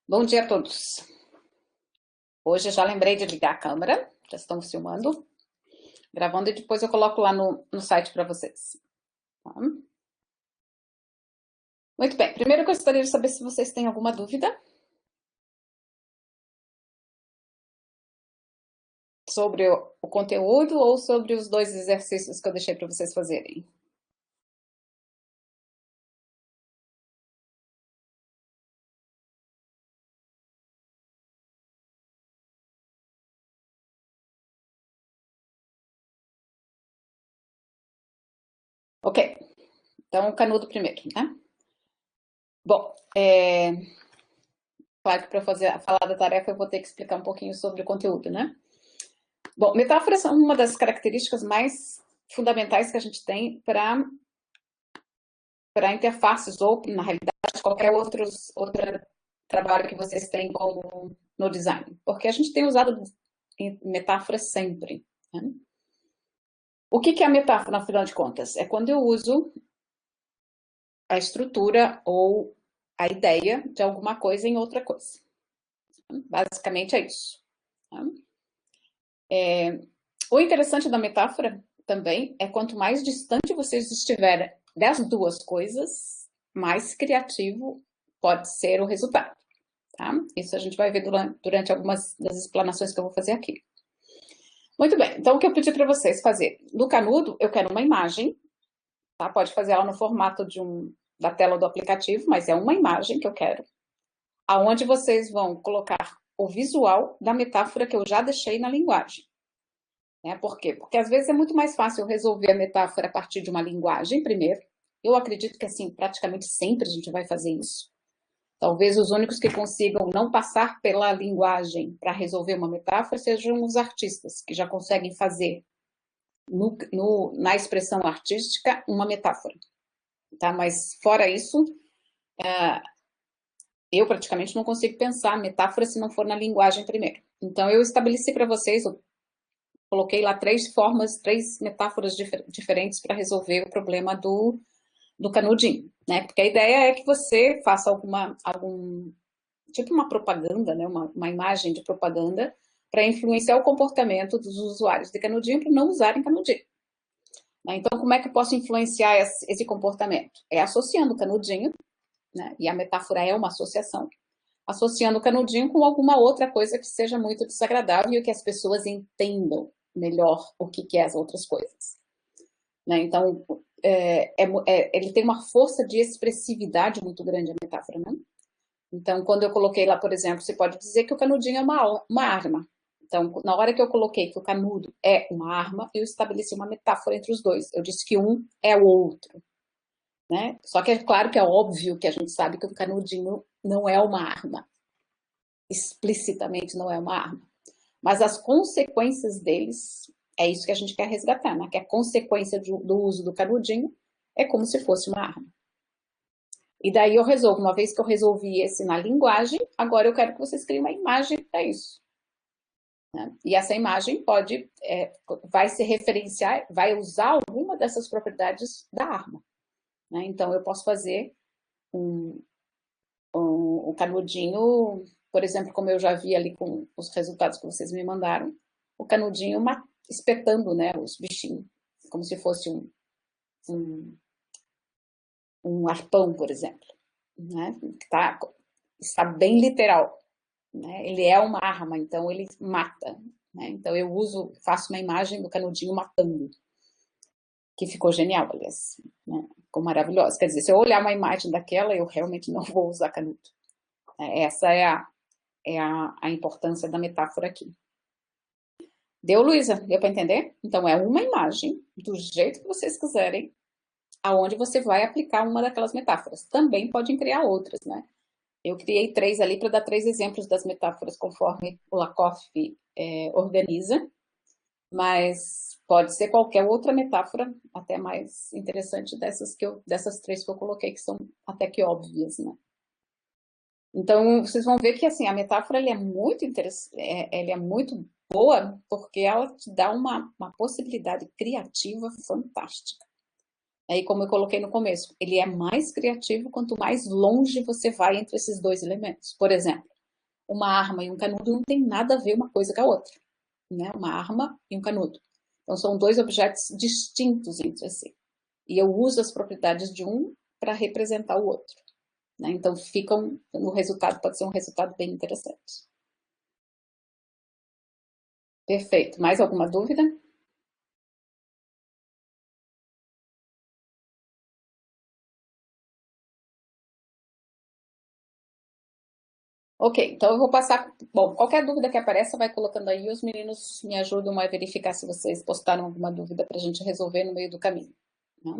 Bom dia a todos. Hoje eu já lembrei de ligar a câmera, já estamos filmando, gravando e depois eu coloco lá no site para vocês. Tá? Muito bem, primeiro eu gostaria de saber se vocês têm alguma dúvida sobre o conteúdo ou sobre os dois exercícios que eu deixei para vocês fazerem. Ok, então o canudo primeiro, né? Bom, claro que para falar da tarefa eu vou ter que explicar um pouquinho sobre o conteúdo, né? Bom, metáforas são uma das características mais fundamentais que a gente tem para interfaces ou, na realidade, qualquer outro trabalho que vocês têm como no design. Porque a gente tem usado metáforas sempre. Né? O que é a metáfora, afinal de contas? É quando eu uso a estrutura ou a ideia de alguma coisa em outra coisa. Basicamente é isso. O interessante da metáfora também é quanto mais distante vocês estiverem das duas coisas, mais criativo pode ser o resultado. Tá? Isso a gente vai ver durante algumas das explanações que eu vou fazer aqui. Muito bem, então o que eu pedi para vocês fazer? No canudo, eu quero uma imagem, tá? Pode fazer ela no formato da tela do aplicativo, mas é uma imagem que eu quero, aonde vocês vão colocar o visual da metáfora que eu já deixei na linguagem. Por quê? Porque às vezes é muito mais fácil resolver a metáfora a partir de uma linguagem primeiro. Eu acredito que assim, praticamente sempre a gente vai fazer isso. Talvez os únicos que consigam não passar pela linguagem para resolver uma metáfora sejam os artistas, que já conseguem fazer na expressão artística uma metáfora. Tá? Mas fora isso, eu praticamente não consigo pensar metáfora se não for na linguagem primeiro. Então eu estabeleci para vocês, eu coloquei lá três metáforas diferentes para resolver o problema do canudinho, né? Porque a ideia é que você faça tipo uma propaganda, né? Uma imagem de propaganda para influenciar o comportamento dos usuários de canudinho para não usarem canudinho. Né? Então, como é que eu posso influenciar esse comportamento? É associando o canudinho, né? E a metáfora é uma associação, associando o canudinho com alguma outra coisa que seja muito desagradável e que as pessoas entendam melhor o que é as outras coisas. Né? Então, ele tem uma força de expressividade muito grande, a metáfora, né? Então, quando eu coloquei lá, por exemplo, você pode dizer que o canudinho é uma arma. Então, na hora que eu coloquei que o canudo é uma arma, eu estabeleci uma metáfora entre os dois. Eu disse que um é o outro. Né? Só que é claro que é óbvio que a gente sabe que o canudinho não é uma arma. Explicitamente não é uma arma. Mas as consequências deles, é isso que a gente quer resgatar, né? Que a consequência do uso do canudinho é como se fosse uma arma. E daí eu resolvo, uma vez que eu resolvi esse na linguagem, agora eu quero que vocês criem uma imagem para isso. Né? E essa imagem vai se referenciar, vai usar alguma dessas propriedades da arma. Né? Então eu posso fazer um canudinho, por exemplo, como eu já vi ali com os resultados que vocês me mandaram, o canudinho espetando, né, os bichinhos, como se fosse um arpão, por exemplo. Né? Está bem literal. Né? Ele é uma arma, então ele mata. Né? Então eu faço uma imagem do canudinho matando, que ficou genial, aliás. Né? Ficou maravilhosa. Quer dizer, se eu olhar uma imagem daquela, eu realmente não vou usar canudo. Essa é a importância da metáfora aqui. Deu, Luísa? Deu para entender? Então, é uma imagem, do jeito que vocês quiserem, aonde você vai aplicar uma daquelas metáforas. Também podem criar outras, né? Eu criei 3 ali para dar 3 exemplos das metáforas, conforme o Lakoff organiza, mas pode ser qualquer outra metáfora, até mais interessante dessas 3 que eu coloquei, que são até que óbvias, né? Então, vocês vão ver que assim, a metáfora é muito interessante, ela é muito boa, porque ela te dá uma possibilidade criativa fantástica. Aí, como eu coloquei no começo, ele é mais criativo quanto mais longe você vai entre esses dois elementos. Por exemplo, uma arma e um canudo não tem nada a ver uma coisa com a outra, né? Uma arma e um canudo. Então, são dois objetos distintos entre si. E eu uso as propriedades de um para representar o outro, né? Então, no resultado pode ser um resultado bem interessante. Perfeito. Mais alguma dúvida? Ok, então eu vou passar. Bom, qualquer dúvida que apareça, vai colocando aí, os meninos me ajudam a verificar se vocês postaram alguma dúvida para a gente resolver no meio do caminho, né?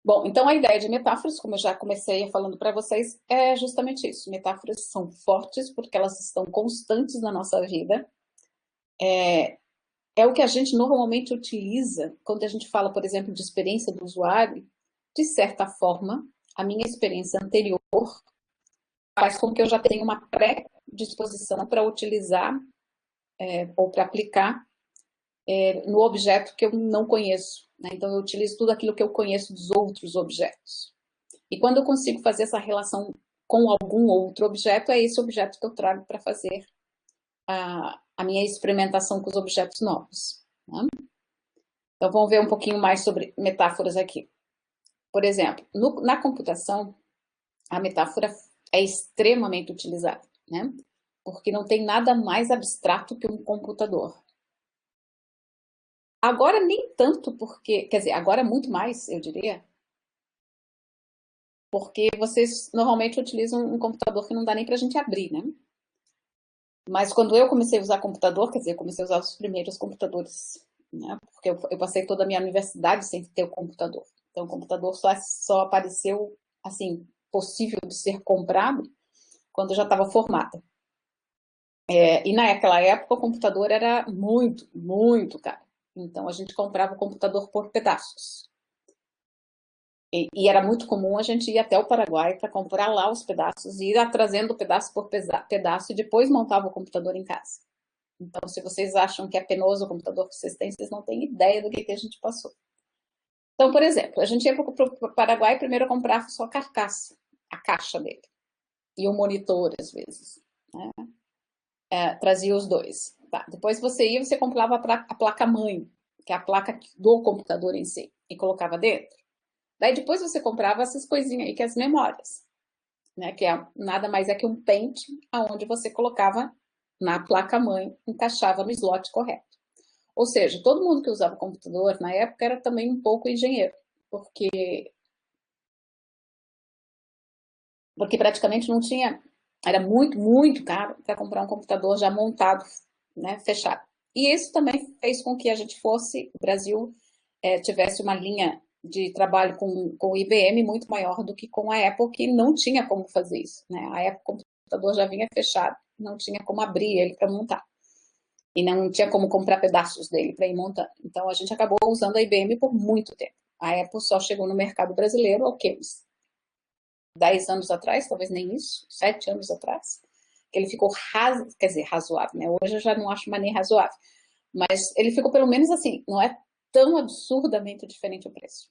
Bom, então a ideia de metáforas, como eu já comecei falando para vocês, é justamente isso. Metáforas são fortes porque elas estão constantes na nossa vida. É o que a gente normalmente utiliza quando a gente fala, por exemplo, de experiência do usuário. De certa forma, a minha experiência anterior faz com que eu já tenha uma predisposição para utilizar ou para aplicar no objeto que eu não conheço, né? Então, eu utilizo tudo aquilo que eu conheço dos outros objetos. E quando eu consigo fazer essa relação com algum outro objeto, é esse objeto que eu trago para fazer a minha experimentação com os objetos novos, né? Então, vamos ver um pouquinho mais sobre metáforas aqui. Por exemplo, na computação, a metáfora é extremamente utilizada, né? Porque não tem nada mais abstrato que um computador. Agora nem tanto porque, quer dizer, agora muito mais, eu diria, porque vocês normalmente utilizam um computador que não dá nem para a gente abrir, né? Mas quando eu comecei a usar computador, quer dizer, eu comecei a usar os primeiros computadores, né? Porque eu passei toda a minha universidade sem ter o computador. Então, o computador só apareceu, assim, possível de ser comprado quando eu já estava formada. E naquela época o computador era muito, muito caro. Então, a gente comprava o computador por pedaços. E era muito comum a gente ir até o Paraguai para comprar lá os pedaços e ir trazendo pedaço por pedaço e depois montava o computador em casa. Então, se vocês acham que é penoso o computador que vocês não têm ideia do que a gente passou. Então, por exemplo, a gente ia para o Paraguai e primeiro comprava só a carcaça, a caixa dele, e o monitor, às vezes, né? Trazia os dois. Tá. Depois você comprava a placa-mãe, que é a placa do computador em si, e colocava dentro. Daí depois você comprava essas coisinhas aí, que é as memórias, né? Que nada mais é que um pente aonde você colocava na placa-mãe, encaixava no slot correto. Ou seja, todo mundo que usava computador na época era também um pouco engenheiro, porque, porque praticamente não tinha, era muito, muito caro para comprar um computador já montado, né, fechado. E isso também fez com que a gente fosse, o Brasil tivesse uma linha de trabalho com o IBM muito maior do que com a Apple, que não tinha como fazer isso, né? A Apple, o computador já vinha fechado, não tinha como abrir ele para montar. E não tinha como comprar pedaços dele para ir montando. Então, a gente acabou usando a IBM por muito tempo. A Apple só chegou no mercado brasileiro, ok, uns 10 anos atrás, talvez nem isso, 7 anos atrás, que ele ficou, quer dizer, razoável, né? Hoje eu já não acho mais nem razoável. Mas ele ficou pelo menos assim, não é tão absurdamente diferente o preço.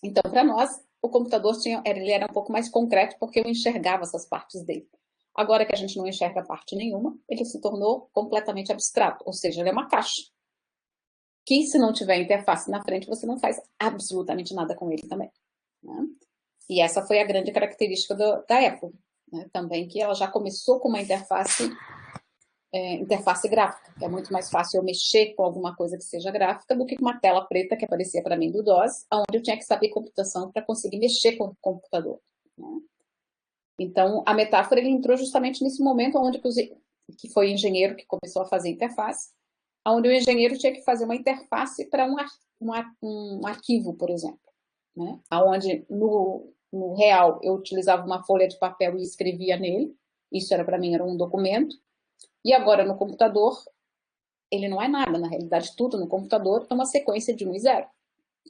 Então, para nós, o computador ele era um pouco mais concreto porque eu enxergava essas partes dele. Agora que a gente não enxerga parte nenhuma, ele se tornou completamente abstrato, ou seja, ele é uma caixa. Que se não tiver interface na frente, você não faz absolutamente nada com ele também, né? E essa foi a grande característica da Apple, né? Também que ela já começou com uma interface gráfica, que é muito mais fácil eu mexer com alguma coisa que seja gráfica do que com uma tela preta que aparecia para mim do DOS, onde eu tinha que saber computação para conseguir mexer com o computador, né? Então, a metáfora ele entrou justamente nesse momento onde que foi o engenheiro que começou a fazer interface, onde o engenheiro tinha que fazer uma interface para um arquivo, por exemplo, né? Onde no real eu utilizava uma folha de papel e escrevia nele, isso era para mim era um documento, e agora no computador ele não é nada, na realidade tudo no computador é uma sequência de 1 e 0,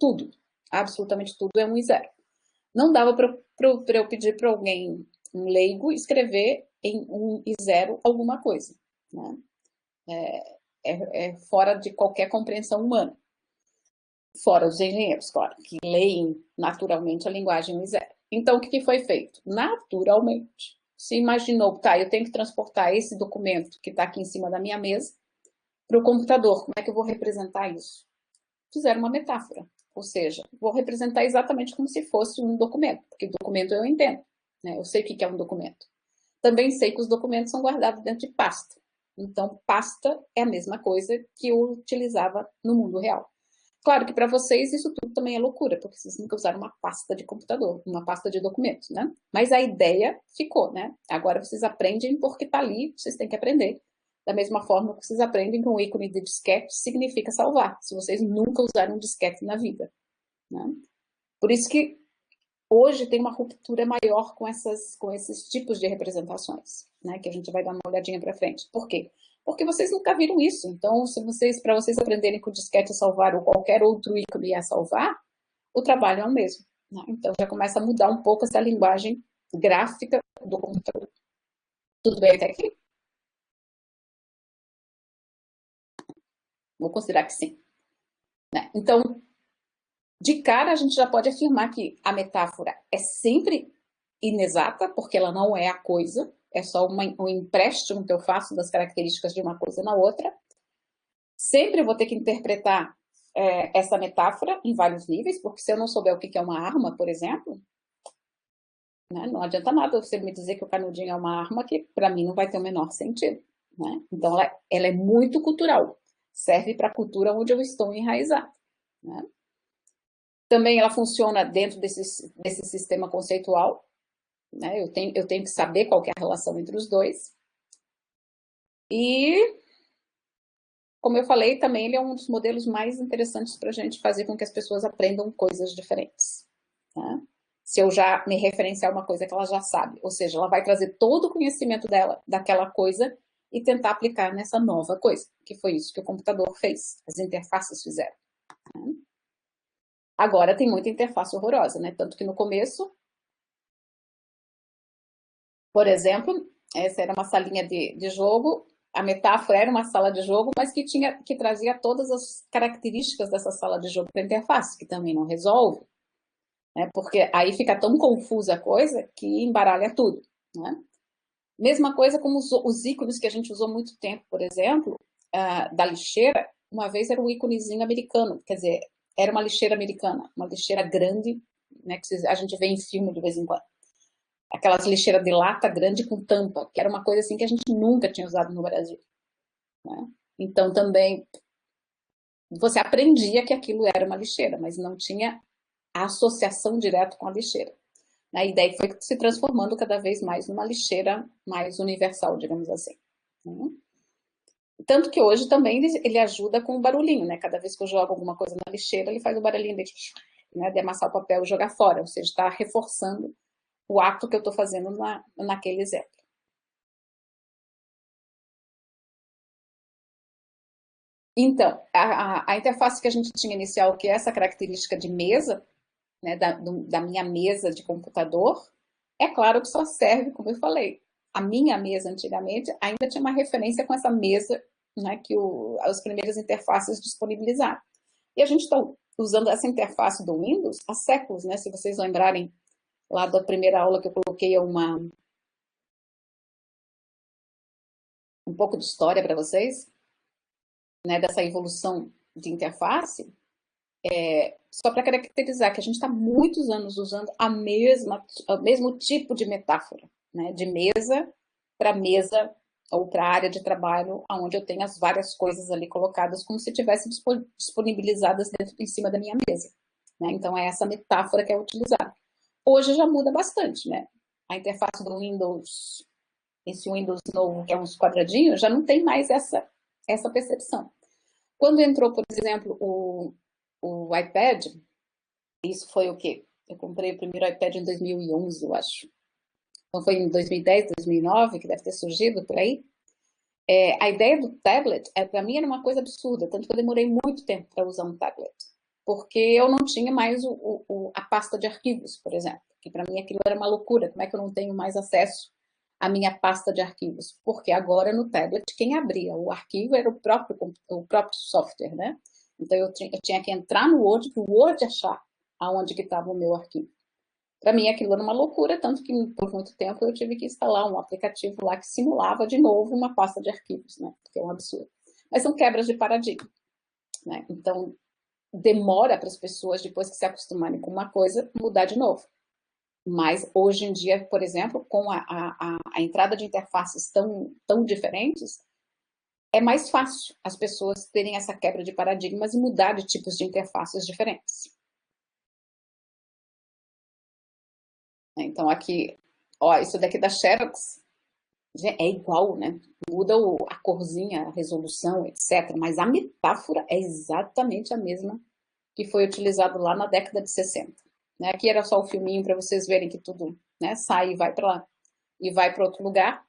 tudo, absolutamente tudo é 1 e 0. Não dava para eu pedir para alguém, um leigo, escrever em 1 e 0 alguma coisa, né? É fora de qualquer compreensão humana. Fora os engenheiros, claro, que leem naturalmente a linguagem 1 e 0. Então, o que foi feito? Naturalmente, se imaginou, tá, eu tenho que transportar esse documento que está aqui em cima da minha mesa para o computador. Como é que eu vou representar isso? Fizeram uma metáfora, ou seja, vou representar exatamente como se fosse um documento, porque documento eu entendo, né? Eu sei o que é um documento. Também sei que os documentos são guardados dentro de pasta. Então, pasta é a mesma coisa que eu utilizava no mundo real. Claro que para vocês isso tudo também é loucura, porque vocês nunca usaram uma pasta de computador, uma pasta de documentos, né? Mas a ideia ficou, né? Agora vocês aprendem porque está ali, vocês têm que aprender. Da mesma forma que vocês aprendem que um ícone de disquete significa salvar, se vocês nunca usaram um disquete na vida, né? Por isso que hoje tem uma ruptura maior com esses tipos de representações, né? Que a gente vai dar uma olhadinha para frente. Por quê? Porque vocês nunca viram isso. Então, para vocês aprenderem que o disquete é salvar ou qualquer outro ícone é salvar, o trabalho é o mesmo, né? Então, já começa a mudar um pouco essa linguagem gráfica do computador. Tudo bem até aqui? Vou considerar que sim, né? Então, de cara, a gente já pode afirmar que a metáfora é sempre inexata, porque ela não é a coisa, é só um empréstimo que eu faço das características de uma coisa na outra. Sempre vou ter que interpretar essa metáfora em vários níveis, porque se eu não souber o que é uma arma, por exemplo, né, não adianta nada você me dizer que o canudinho é uma arma, que para mim não vai ter o menor sentido, né? Então, ela é muito cultural, serve para a cultura onde eu estou enraizado, né? Também ela funciona dentro desse sistema conceitual, né? Eu tenho que saber qual que é a relação entre os dois. E, como eu falei, também ele é um dos modelos mais interessantes para a gente fazer com que as pessoas aprendam coisas diferentes, né? Se eu já me referenciar uma coisa que ela já sabe, ou seja, ela vai trazer todo o conhecimento dela, daquela coisa, e tentar aplicar nessa nova coisa, que foi isso que o computador fez, as interfaces fizeram, né? Agora tem muita interface horrorosa, né? Tanto que no começo, por exemplo, essa era uma salinha de jogo, a metáfora era uma sala de jogo, mas que trazia todas as características dessa sala de jogo para a interface, que também não resolve, né? Porque aí fica tão confusa a coisa que embaralha tudo, né? Mesma coisa como os ícones que a gente usou muito tempo, por exemplo, da lixeira, uma vez era um íconezinho americano, quer dizer, era uma lixeira americana, uma lixeira grande, né, que a gente vê em filme de vez em quando. Aquelas lixeiras de lata grande com tampa, que era uma coisa assim que a gente nunca tinha usado no Brasil, né? Então também você aprendia que aquilo era uma lixeira, mas não tinha a associação direta com a lixeira. A ideia foi se transformando cada vez mais numa lixeira mais universal, digamos assim, né? Tanto que hoje também ele ajuda com o barulhinho, né? Cada vez que eu jogo alguma coisa na lixeira, ele faz o barulhinho de amassar o papel e jogar fora, ou seja, está reforçando o ato que eu estou fazendo naquele exemplo. Então, a interface que a gente tinha inicial, que é essa característica de mesa, né, da minha mesa de computador, é claro que só serve, como eu falei, a minha mesa antigamente ainda tinha uma referência com essa mesa, né, que as primeiras interfaces disponibilizaram. E a gente está usando essa interface do Windows há séculos, né? Se vocês lembrarem lá da primeira aula que eu coloquei um pouco de história para vocês, né, dessa evolução de interface, só para caracterizar que a gente está muitos anos usando o mesmo tipo de metáfora, né, de mesa para mesa ou para a área de trabalho, onde eu tenho as várias coisas ali colocadas como se tivessem disponibilizadas em cima da minha mesa, né? Então é essa metáfora que é utilizada. Hoje já muda bastante, né? A interface do Windows, esse Windows novo, que é uns quadradinhos, já não tem mais essa percepção. Quando entrou, por exemplo, o iPad, isso foi o quê? Eu comprei o primeiro iPad em 2011, eu acho. Então foi em 2010, 2009, que deve ter surgido por aí. A ideia do tablet, para mim, era uma coisa absurda, tanto que eu demorei muito tempo para usar um tablet. Porque eu não tinha mais a pasta de arquivos, por exemplo. Que para mim aquilo era uma loucura. Como é que eu não tenho mais acesso à minha pasta de arquivos? Porque agora no tablet, quem abria o arquivo era o próprio software, né? Então eu tinha que entrar no Word, para o Word achar aonde que estava o meu arquivo. Para mim aquilo era uma loucura, tanto que por muito tempo eu tive que instalar um aplicativo lá que simulava de novo uma pasta de arquivos, né? Que é um absurdo. Mas são quebras de paradigma, né? Então demora para as pessoas, depois que se acostumarem com uma coisa, mudar de novo. Mas hoje em dia, por exemplo, com a entrada de interfaces tão diferentes, é mais fácil as pessoas terem essa quebra de paradigmas e mudar de tipos de interfaces diferentes. Então aqui, ó, isso daqui da Xerox é igual, né? Muda a corzinha, a resolução, etc. Mas a metáfora é exatamente a mesma que foi utilizado lá na década de 60. Né? Aqui era só o filminho para vocês verem que tudo, né, sai e vai para lá e vai para outro lugar.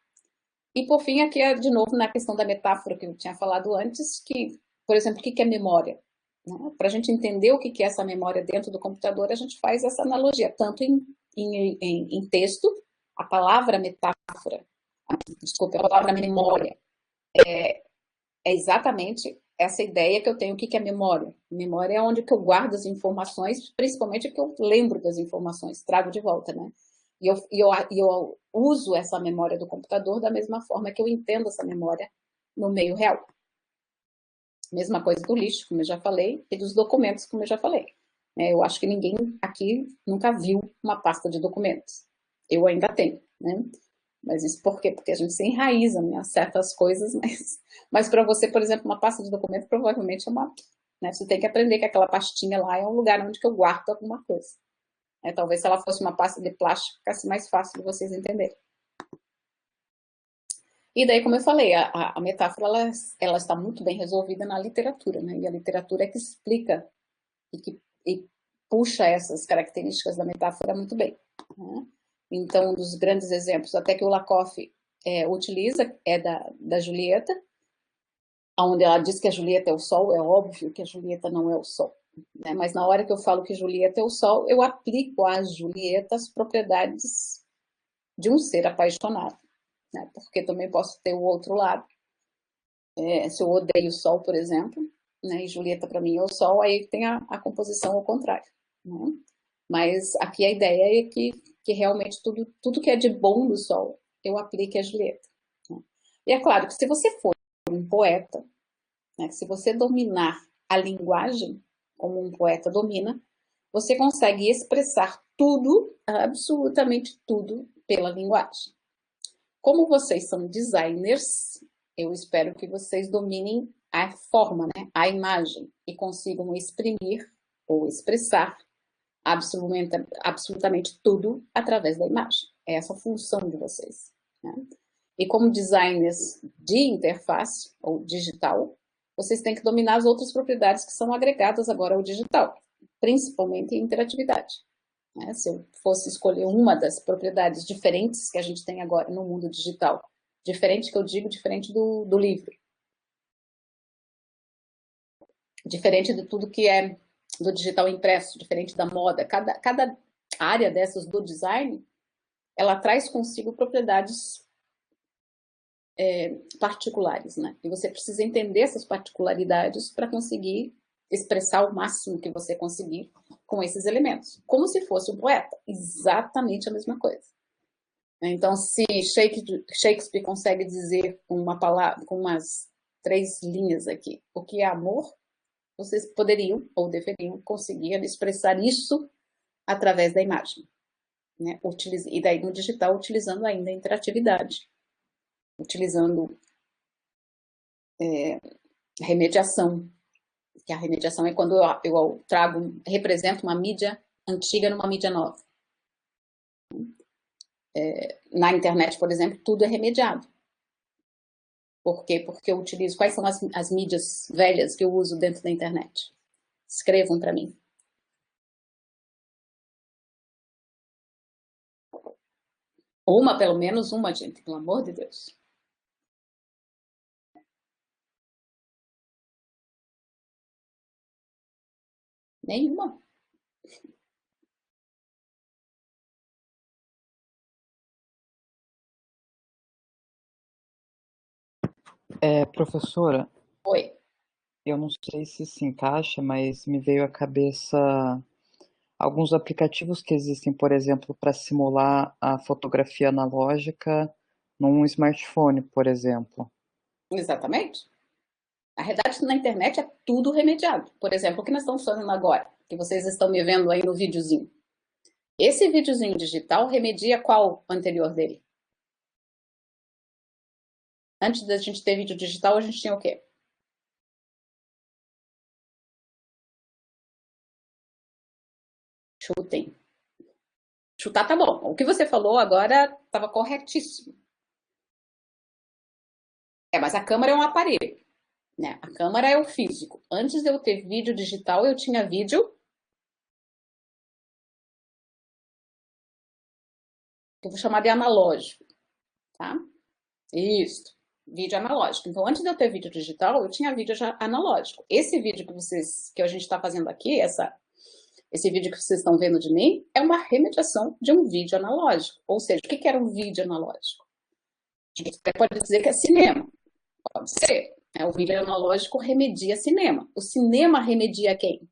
E por fim, aqui é de novo na questão da metáfora que eu tinha falado antes, que, por exemplo, o que é memória? Né? Para a gente entender o que é essa memória dentro do computador, a gente faz essa analogia, tanto em texto, a palavra metáfora, desculpa, a palavra memória, é exatamente essa ideia que eu tenho. O que é memória? Memória é onde que eu guardo as informações, principalmente que eu lembro das informações, trago de volta, né? E eu uso essa memória do computador da mesma forma que eu entendo essa memória no meio real. Mesma coisa do lixo, como eu já falei, e dos documentos, como eu já falei. Eu acho que ninguém aqui nunca viu uma pasta de documentos. Eu ainda tenho, né? Mas isso por quê? Porque a gente se enraiza em certas coisas, mas para você, por exemplo, uma pasta de documento provavelmente é uma... Né, você tem que aprender que aquela pastinha lá é um lugar onde que eu guardo alguma coisa. Talvez se ela fosse uma pasta de plástico, ficasse mais fácil de vocês entenderem. E daí, como eu falei, a metáfora ela está muito bem resolvida na literatura, né? E a literatura é que explica e puxa essas características da metáfora muito bem. Né? Então, um dos grandes exemplos, até que o Lakoff utiliza, é da Julieta, onde ela diz que a Julieta é o Sol. É óbvio que a Julieta não é o Sol. Né? Mas na hora que eu falo que Julieta é o Sol, eu aplico a Julieta as propriedades de um ser apaixonado. Né? Porque também posso ter o outro lado. Se eu odeio o Sol, por exemplo, né? E Julieta para mim é o Sol, aí tem a composição ao contrário. Né? Mas aqui a ideia é que realmente tudo que é de bom do Sol, eu aplique a Julieta. Né? E é claro que se você for um poeta, né, se você dominar a linguagem, como um poeta domina, você consegue expressar tudo, absolutamente tudo, pela linguagem. Como vocês são designers, eu espero que vocês dominem a forma, né, a imagem, e consigam exprimir ou expressar absolutamente tudo através da imagem. É essa a função de vocês. Né? E como designers de interface, ou digital, vocês têm que dominar as outras propriedades que são agregadas agora ao digital, principalmente em interatividade. Né? Se eu fosse escolher uma das propriedades diferentes que a gente tem agora no mundo digital, diferente que eu digo, diferente do livro, diferente de tudo que é do digital impresso, diferente da moda, cada área dessas do design, ela traz consigo propriedades particulares, né? E você precisa entender essas particularidades para conseguir expressar o máximo que você conseguir com esses elementos, como se fosse um poeta, exatamente a mesma coisa. Então, se Shakespeare consegue dizer uma palavra, com umas 3 linhas aqui, o que é amor, vocês poderiam ou deveriam conseguir expressar isso através da imagem. Né? E daí no digital, utilizando ainda a interatividade, utilizando remediação, que a remediação é quando eu represento uma mídia antiga numa mídia nova. Na internet, por exemplo, tudo é remediado. Por quê? Porque eu utilizo... Quais são as mídias velhas que eu uso dentro da internet? Escrevam para mim. Uma, pelo menos uma, gente, pelo amor de Deus. Nenhuma. Professora, Oi. eu não sei se se encaixa, mas me veio à cabeça alguns aplicativos que existem, por exemplo, para simular a fotografia analógica num smartphone, por exemplo. Exatamente. A realidade na internet é tudo remediado. Por exemplo, o que nós estamos fazendo agora, que vocês estão me vendo aí no videozinho. Esse videozinho digital remedia qual anterior dele? Antes da gente ter vídeo digital, a gente tinha o quê? Chutem. Chutar tá bom. O que você falou agora estava corretíssimo. Mas a câmera é um aparelho, né? A câmera é o físico. Antes de eu ter vídeo digital, eu tinha vídeo que eu vou chamar de analógico, tá? Isso, vídeo analógico. Então, antes de eu ter vídeo digital, eu tinha vídeo já analógico. Esse vídeo que a gente está fazendo aqui, esse vídeo que vocês estão vendo de mim, é uma remediação de um vídeo analógico. Ou seja, o que era um vídeo analógico? A gente até pode dizer que é cinema. Pode ser. O vídeo analógico remedia cinema. O cinema remedia quem?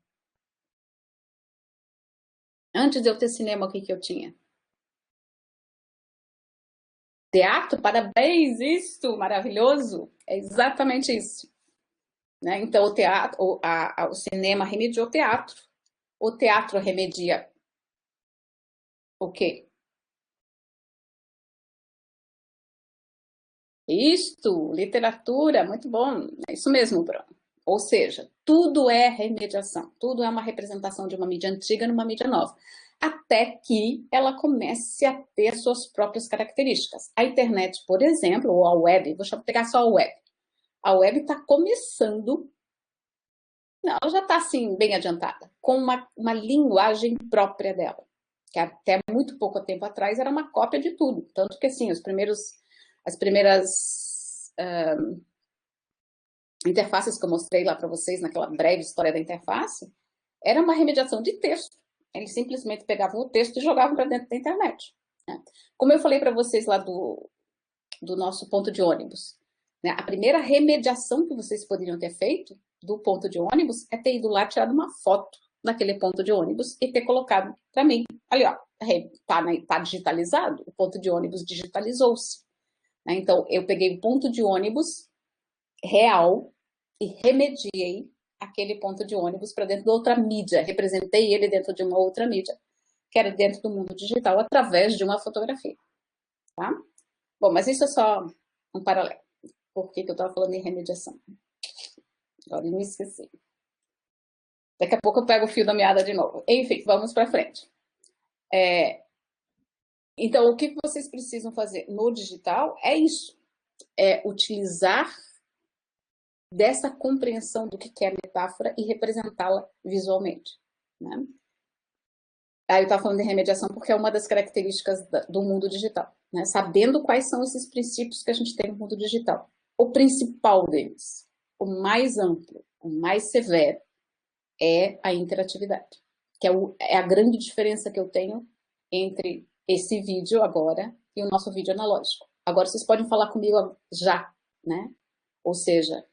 Antes de eu ter cinema, o que eu tinha? Teatro, parabéns, isso, maravilhoso. É exatamente isso. Né? Então, o teatro, o cinema remedia o teatro. O teatro remedia o quê? Isto, literatura, muito bom. É isso mesmo, Bruno. Ou seja, tudo é remediação, tudo é uma representação de uma mídia antiga numa mídia nova, até que ela comece a ter suas próprias características. A internet, por exemplo, ou a web, vou pegar só a web. A web está começando, não, ela já está assim, bem adiantada, com uma linguagem própria dela, que até muito pouco tempo atrás era uma cópia de tudo. Tanto que assim, as primeiras interfaces que eu mostrei lá para vocês, naquela breve história da interface, era uma remediação de texto. Eles simplesmente pegavam o texto e jogavam para dentro da internet. Né? Como eu falei para vocês lá do nosso ponto de ônibus, né? A primeira remediação que vocês poderiam ter feito do ponto de ônibus é ter ido lá tirado uma foto daquele ponto de ônibus e ter colocado para mim. Ali, ó, tá digitalizado, o ponto de ônibus digitalizou-se. Né? Então, eu peguei o ponto de ônibus real e remediei aquele ponto de ônibus para dentro de outra mídia, representei ele dentro de uma outra mídia, que era dentro do mundo digital, através de uma fotografia. Tá? Bom, mas isso é só um paralelo. Por que eu estava falando em remediação? Agora eu me esqueci. Daqui a pouco eu pego o fio da meada de novo. Enfim, vamos para frente. Então, o que vocês precisam fazer no digital é isso. É utilizar dessa compreensão do que é a metáfora e representá-la visualmente. Né? Aí eu estava falando de remediação porque é uma das características do mundo digital. Né? Sabendo quais são esses princípios que a gente tem no mundo digital. O principal deles, o mais amplo, o mais severo, é a interatividade. Que é a grande diferença que eu tenho entre esse vídeo agora e o nosso vídeo analógico. Agora vocês podem falar comigo já, né? Ou seja,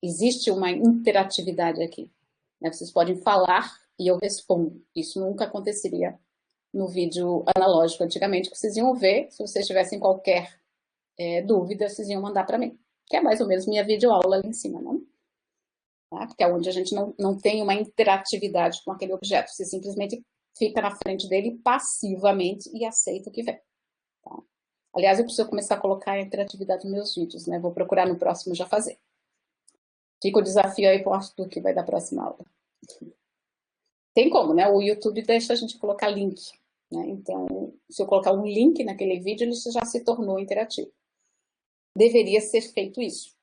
existe uma interatividade aqui. Né? Vocês podem falar e eu respondo. Isso nunca aconteceria no vídeo analógico antigamente, que vocês iam ver, se vocês tivessem qualquer dúvida, vocês iam mandar para mim. Que é mais ou menos minha videoaula ali em cima, não? Tá? Porque é onde a gente não tem uma interatividade com aquele objeto. Você simplesmente fica na frente dele passivamente e aceita o que vem. Tá? Aliás, eu preciso começar a colocar a interatividade nos meus vídeos, né? Vou procurar no próximo já fazer. Fica o desafio aí para o Arthur que vai dar a próxima aula. Tem como, né? O YouTube deixa a gente colocar link. Né? Então, se eu colocar um link naquele vídeo, ele já se tornou interativo. Deveria ser feito isso.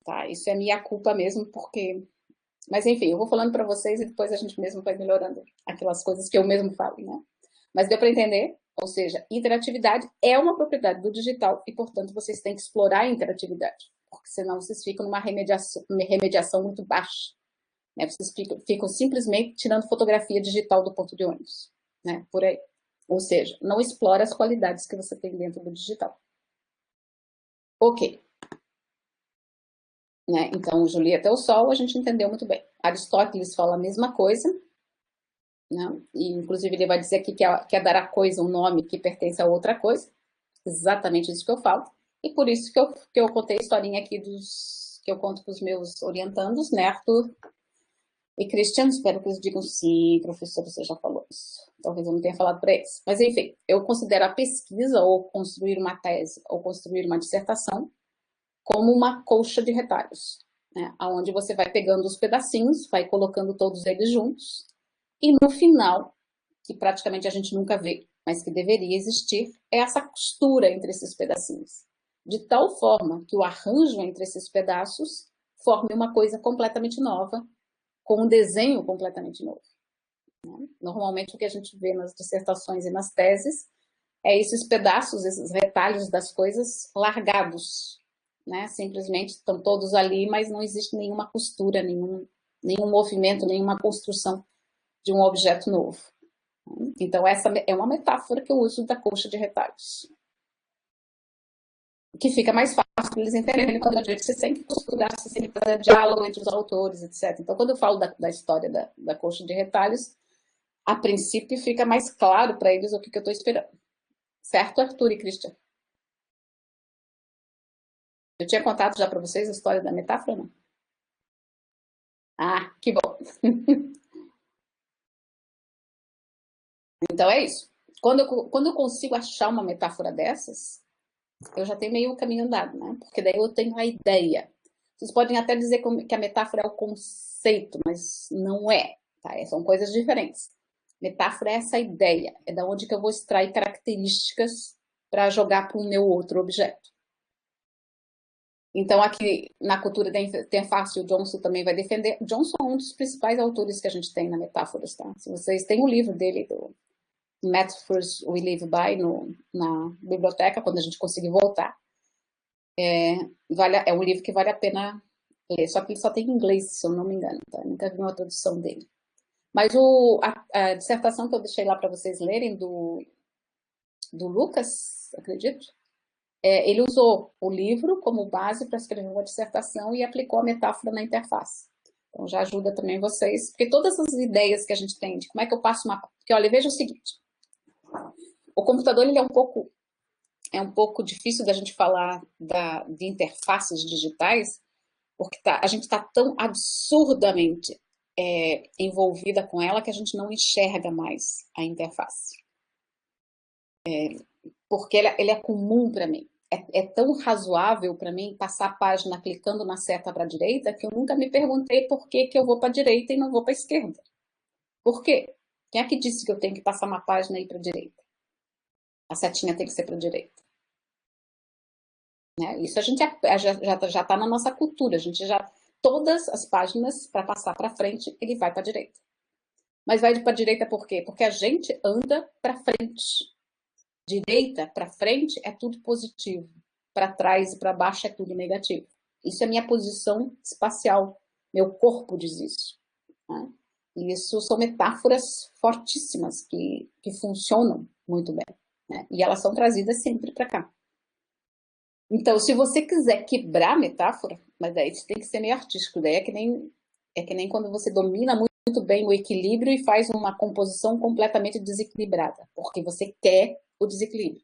Tá? Isso é minha culpa mesmo, porque... Mas, enfim, eu vou falando para vocês e depois a gente mesmo vai melhorando aquelas coisas que eu mesmo falo, né? Mas deu para entender? Ou seja, interatividade é uma propriedade do digital e, portanto, vocês têm que explorar a interatividade. Porque senão vocês ficam numa remediação muito baixa. Né? Vocês ficam simplesmente tirando fotografia digital do ponto de ônibus, né? Por aí. Ou seja, não explora as qualidades que você tem dentro do digital. Ok. Né? Então, Julieta é o Sol, a gente entendeu muito bem. Aristóteles fala a mesma coisa, né? E, inclusive, ele vai dizer que quer dar à coisa um nome que pertence a outra coisa, exatamente isso que eu falo, e por isso que eu contei a historinha aqui que eu conto para os meus orientandos, né, Arthur e Christian, espero que eles digam sim, professor, você já falou isso. Talvez eu não tenha falado para eles. Mas, enfim, eu considero a pesquisa, ou construir uma tese, ou construir uma dissertação, como uma colcha de retalhos, né? Onde você vai pegando os pedacinhos, vai colocando todos eles juntos, e no final, que praticamente a gente nunca vê, mas que deveria existir, é essa costura entre esses pedacinhos. De tal forma que o arranjo entre esses pedaços forme uma coisa completamente nova, com um desenho completamente novo. Normalmente o que a gente vê nas dissertações e nas teses é esses pedaços, esses retalhos das coisas largados, né? Simplesmente estão todos ali, mas não existe nenhuma costura, nenhum movimento, nenhuma construção de um objeto novo. Então essa é uma metáfora que eu uso da colcha de retalhos. Que fica mais fácil para eles entenderem quando eu digo que você tem que costurar, você tem que fazer diálogo entre os autores, etc. Então, quando eu falo da história da colcha de retalhos, a princípio fica mais claro para eles o que eu estou esperando. Certo, Arthur e Christian? Eu tinha contado já para vocês a história da metáfora, não? Ah, que bom. Então é isso. Quando eu consigo achar uma metáfora dessas, eu já tenho meio caminho andado, né? Porque daí eu tenho a ideia. Vocês podem até dizer que a metáfora é o conceito, mas não é, tá? São coisas diferentes. Metáfora é essa ideia, é da onde que eu vou extrair características para jogar para o meu outro objeto. Então, aqui na cultura da interface, o Johnson também vai defender. Johnson é um dos principais autores que a gente tem na metáforas, tá? Se vocês têm o livro dele, do Metaphors We Live By, na biblioteca, quando a gente conseguir voltar, é um livro que vale a pena ler, só que ele só tem em inglês, se eu não me engano, tá? Eu nunca vi uma tradução dele. Mas a dissertação que eu deixei lá para vocês lerem, do Lucas, acredito, ele usou o livro como base para escrever uma dissertação e aplicou a metáfora na interface. Então já ajuda também vocês, porque todas as ideias que a gente tem de como é que eu passo uma... Porque, olha, veja o seguinte, o computador ele é um pouco difícil da gente falar de interfaces digitais, porque a gente está tão absurdamente envolvida com ela que a gente não enxerga mais a interface. Porque ele é comum para mim. É tão razoável para mim passar a página clicando na seta para a direita que eu nunca me perguntei por que eu vou para a direita e não vou para a esquerda. Por quê? Quem é que disse que eu tenho que passar uma página e ir para a direita? A setinha tem que ser para a direita. Né? Isso a gente já está na nossa cultura. A gente já todas as páginas para passar para frente ele vai para a direita. Mas vai para a direita por quê? Porque a gente anda para frente. Direita para frente é tudo positivo, para trás e para baixo é tudo negativo. Isso é minha posição espacial, meu corpo diz isso. Né? E isso são metáforas fortíssimas que funcionam muito bem. Né? E elas são trazidas sempre para cá. Então, se você quiser quebrar a metáfora, mas daí você tem que ser meio artístico, daí é que nem quando você domina muito bem o equilíbrio e faz uma composição completamente desequilibrada, porque você quer o desequilíbrio,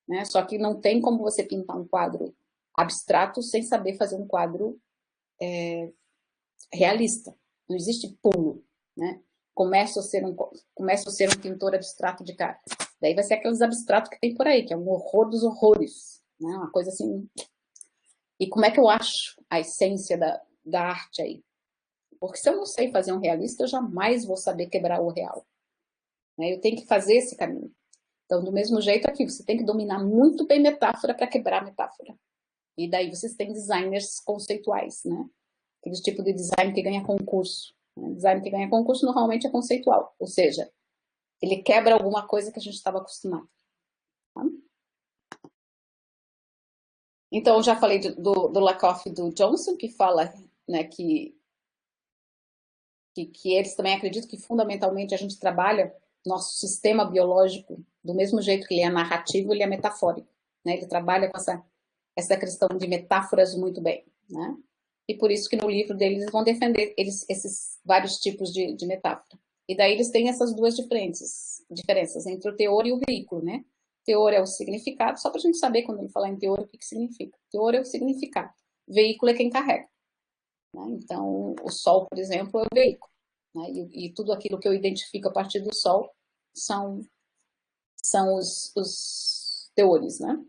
né? Só que não tem como você pintar um quadro abstrato sem saber fazer um quadro realista. Não existe pulo, né? Começo a ser um pintor abstrato de cara. Daí vai ser aqueles abstratos que tem por aí, que é um horror dos horrores, né? Uma coisa assim. E como é que eu acho a essência da arte aí? Porque se eu não sei fazer um realista, eu jamais vou saber quebrar o real. Né? Eu tenho que fazer esse caminho. Então, do mesmo jeito aqui, você tem que dominar muito bem metáfora para quebrar a metáfora. E daí vocês têm designers conceituais, né? Aquele tipo de design que ganha concurso. Né? Design que ganha concurso normalmente é conceitual, ou seja, ele quebra alguma coisa que a gente estava acostumado. Tá? Então, eu já falei do Lakoff e do Johnson, que fala, né, que eles também acreditam que fundamentalmente a gente trabalha nosso sistema biológico do mesmo jeito que ele é narrativo, ele é metafórico. Né? Ele trabalha com essa questão de metáforas muito bem. Né? E por isso que no livro deles eles vão defender esses vários tipos de metáfora. E daí eles têm essas duas diferenças entre o teor e o veículo, né? Teor é o significado, só para a gente saber quando ele falar em teor o que significa. Teor é o significado, veículo é quem carrega. Né? Então, o Sol, por exemplo, é o veículo. Né? E tudo aquilo que eu identifico a partir do Sol são os teores, né?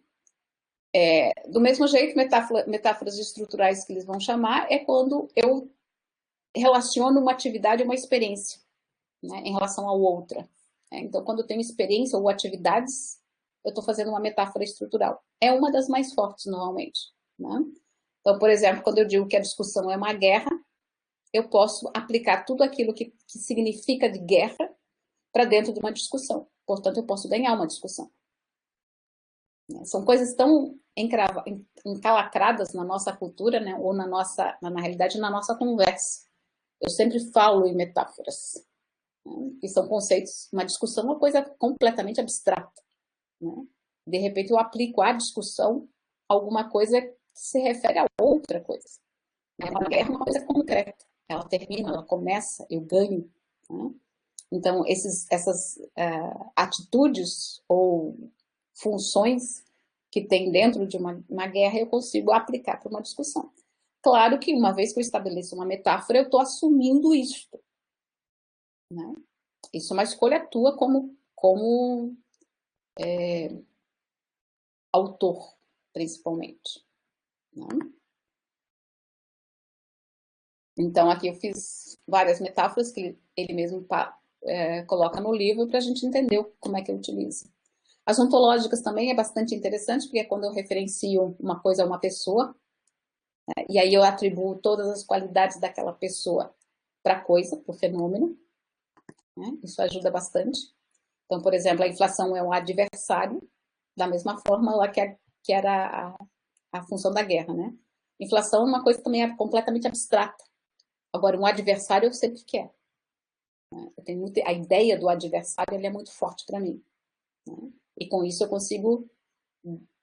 Do mesmo jeito, metáforas estruturais que eles vão chamar é quando eu relaciono uma atividade a uma experiência, né, em relação a outra. Então, quando eu tenho experiência ou atividades, eu estou fazendo uma metáfora estrutural. É uma das mais fortes, normalmente. Né? Então, por exemplo, quando eu digo que a discussão é uma guerra, eu posso aplicar tudo aquilo que significa de guerra para dentro de uma discussão. Portanto, eu posso ganhar uma discussão. São coisas tão encalacradas na nossa cultura, né? Ou na realidade, na nossa conversa. Eu sempre falo em metáforas, né? Que são conceitos. Uma discussão é uma coisa completamente abstrata. Né? De repente, eu aplico à discussão alguma coisa que se refere a outra coisa. Uma guerra é uma coisa concreta. Ela termina, ela começa, eu ganho. Né? Então, essas atitudes ou funções que tem dentro de uma guerra, eu consigo aplicar para uma discussão. Claro que uma vez que eu estabeleço uma metáfora, eu estou assumindo isso. Né? Isso é uma escolha tua como autor, principalmente. Né? Então, aqui eu fiz várias metáforas que ele mesmo coloca no livro para a gente entender como é que eu utilizo. As ontológicas também é bastante interessante, porque é quando eu referencio uma coisa a uma pessoa, né, e aí eu atribuo todas as qualidades daquela pessoa para a coisa, para o fenômeno. Né, isso ajuda bastante. Então, por exemplo, a inflação é um adversário, da mesma forma lá que era a função da guerra. Né? Inflação é uma coisa que também é completamente abstrata. Agora, um adversário eu sempre quero. Né? A ideia do adversário ele é muito forte para mim. Né? E com isso eu consigo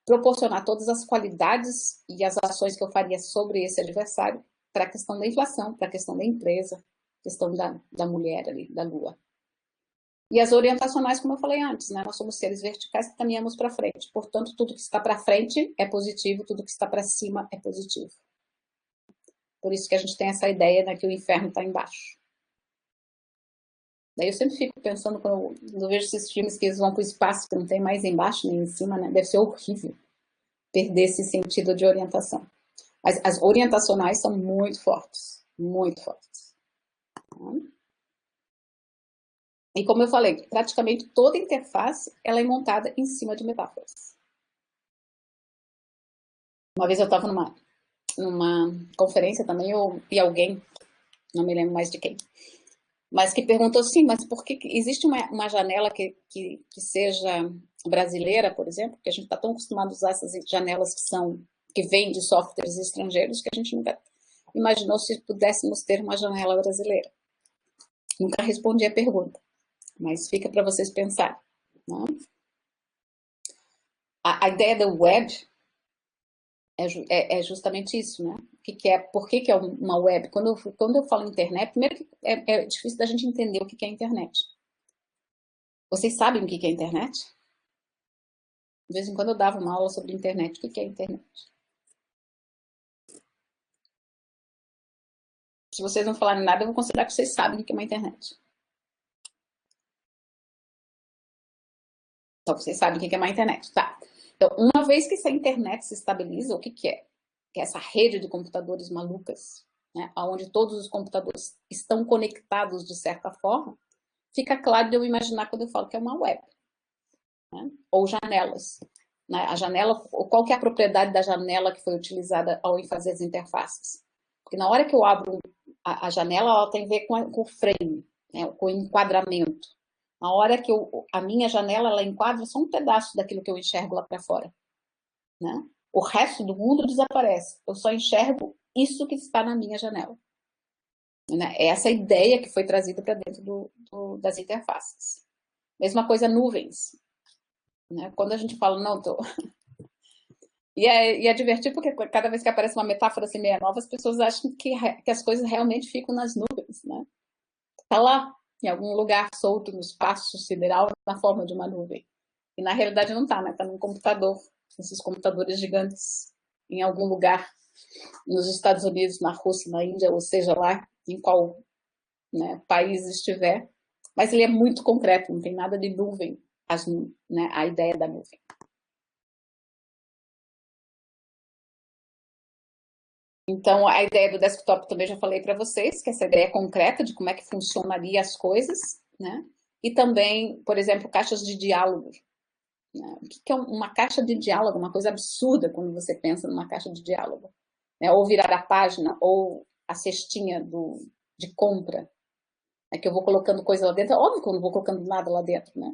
proporcionar todas as qualidades e as ações que eu faria sobre esse adversário para a questão da inflação, para a questão da empresa, questão da mulher ali, da lua. E as orientacionais, como eu falei antes, né? Nós somos seres verticais que caminhamos para frente. Portanto, tudo que está para frente é positivo, tudo que está para cima é positivo. Por isso que a gente tem essa ideia, né, que o inferno está embaixo. Daí eu sempre fico pensando, quando eu vejo esses filmes que eles vão para o espaço, que não tem mais embaixo nem em cima, né? Deve ser horrível perder esse sentido de orientação. Mas as orientacionais são muito fortes, muito fortes. E como eu falei, praticamente toda interface ela é montada em cima de metáforas. Uma vez eu estava numa conferência também, e alguém, não me lembro mais de quem, mas que perguntou assim, mas por que existe uma janela que seja brasileira, por exemplo, porque a gente está tão acostumado a usar essas janelas que vêm de softwares estrangeiros que a gente nunca imaginou se pudéssemos ter uma janela brasileira. Nunca respondi a pergunta, mas fica para vocês pensarem. Né? A ideia da web é justamente isso, né? Por que é uma web? Quando eu falo internet, primeiro que é difícil da gente entender o que é internet. Vocês sabem o que é internet? De vez em quando eu dava uma aula sobre internet. O que é internet? Se vocês não falarem nada, eu vou considerar que vocês sabem o que é uma internet. Então, vocês sabem o que é uma internet. Tá. Então, uma vez que essa internet se estabiliza, o que é? Que é essa rede de computadores malucas, né, onde todos os computadores estão conectados de certa forma, fica claro de eu imaginar quando eu falo que é uma web. Né? Ou janelas. Né? A janela, qual que é a propriedade da janela que foi utilizada ao fazer as interfaces? Porque na hora que eu abro a janela, ela tem a ver com o frame, né? Com o enquadramento. Na hora que a minha janela ela enquadra só um pedaço daquilo que eu enxergo lá para fora. Né? O resto do mundo desaparece. Eu só enxergo isso que está na minha janela. Né? É essa ideia que foi trazida para dentro das interfaces. Mesma coisa nuvens. Né? Quando a gente fala, não, E é divertido porque cada vez que aparece uma metáfora assim meia nova, as pessoas acham que as coisas realmente ficam nas nuvens. Né? Tá lá. em algum lugar solto no espaço sideral na forma de uma nuvem. E na realidade não está, né? Está num computador, esses computadores gigantes, em algum lugar, nos Estados Unidos, na Rússia, na Índia, ou seja lá, em qual, né, país estiver. Mas ele é muito concreto, não tem nada de nuvem, né, a ideia da nuvem. Então, a ideia do desktop também já falei para vocês, que essa ideia concreta de como é que funcionaria as coisas, né? E também, por exemplo, caixas de diálogo. Né? O que é uma caixa de diálogo? Uma coisa absurda quando você pensa numa caixa de diálogo. Né? Ou virar a página, ou a cestinha de compra, né? Que eu vou colocando coisa lá dentro. Óbvio que eu não vou colocando nada lá dentro, né?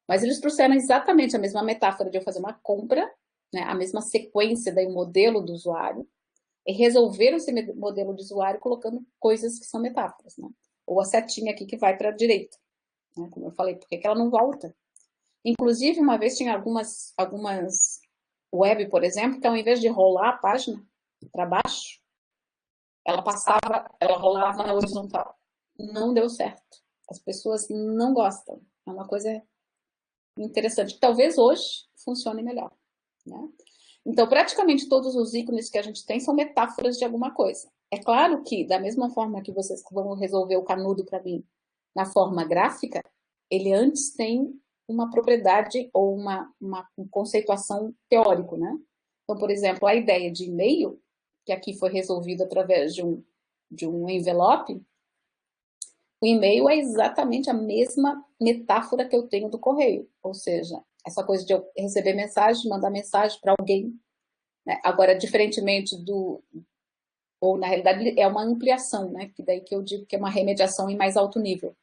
Mas eles trouxeram exatamente a mesma metáfora de eu fazer uma compra, né? A mesma sequência do modelo do usuário, e resolveram esse modelo de usuário colocando coisas que são metáforas, né? Ou a setinha aqui que vai para a direita, né? Como eu falei, por que ela não volta? Inclusive, uma vez tinha algumas web, por exemplo, que ao invés de rolar a página para baixo, ela rolava na horizontal. Não deu certo. As pessoas não gostam. É uma coisa interessante. Talvez hoje funcione melhor, né? Então, praticamente todos os ícones que a gente tem são metáforas de alguma coisa. É claro que, da mesma forma que vocês vão resolver o canudo para mim na forma gráfica, ele antes tem uma propriedade ou uma conceituação teórico, né? Então, por exemplo, a ideia de e-mail, que aqui foi resolvido através de um envelope, o e-mail é exatamente a mesma metáfora que eu tenho do correio, ou seja, essa coisa de eu receber mensagem, mandar mensagem para alguém, né? Agora, diferentemente ou na realidade é uma ampliação, né? Que daí que eu digo que é uma remediação em mais alto nível,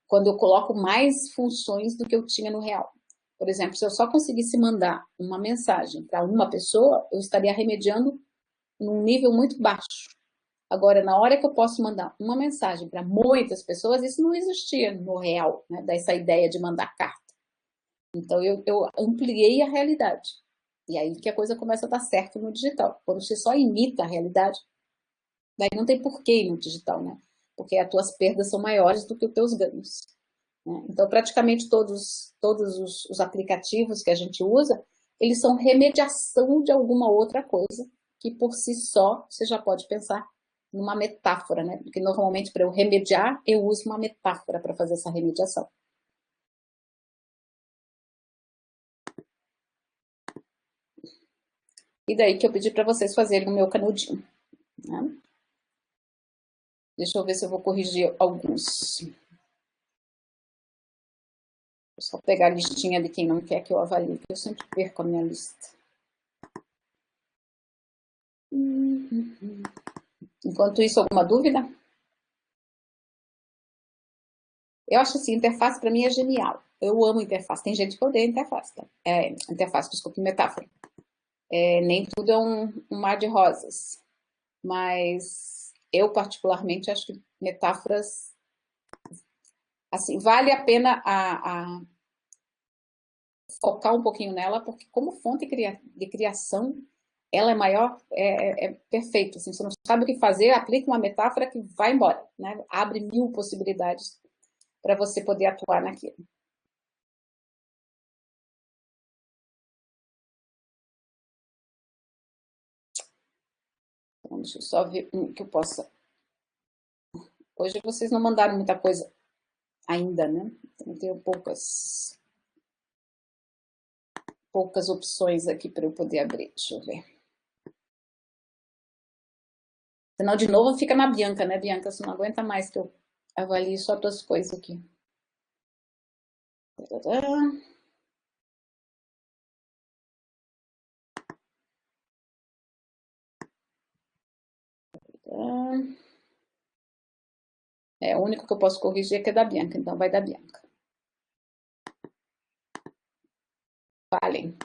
quando eu coloco mais funções do que eu tinha no real. Por exemplo, se eu só conseguisse mandar uma mensagem para uma pessoa, eu estaria remediando num nível muito baixo. Agora, na hora que eu posso mandar uma mensagem para muitas pessoas, isso não existia no real, né? Dessa ideia de mandar carta. Então, eu ampliei a realidade. E aí que a coisa começa a dar certo no digital. Quando você só imita a realidade, daí não tem porquê ir no digital, né? Porque as tuas perdas são maiores do que os teus ganhos. Né? Então, praticamente todos os aplicativos que a gente usa, eles são remediação de alguma outra coisa, que por si só você já pode pensar numa metáfora, né? Porque normalmente para eu remediar, eu uso uma metáfora para fazer essa remediação. E daí que eu pedi para vocês fazerem o meu canudinho. Né? Deixa eu ver se eu vou corrigir alguns. Vou só pegar a listinha de quem não quer que eu avalie, que eu sempre perco a minha lista. Enquanto isso, alguma dúvida? Eu acho assim, interface para mim é genial. Eu amo interface. Tem gente que odeia interface, tá? Interface, desculpa, metáfora. Nem tudo é um mar de rosas. Mas eu, particularmente, acho que metáforas, assim, vale a pena focar um pouquinho nela, porque como fonte de criação, ela é maior, é perfeito. Assim, você não sabe o que fazer, aplica uma metáfora que vai embora, né? Abre mil possibilidades para você poder atuar naquilo. Então, deixa eu só ver o que eu possa. Hoje vocês não mandaram muita coisa ainda, né? Então, eu tenho poucas opções aqui para eu poder abrir. Deixa eu ver. Senão, de novo, fica na Bianca, né, Bianca? Você não aguenta mais que eu avalie só duas coisas aqui. O único que eu posso corrigir é que é da Bianca, então vai da Bianca. Falem.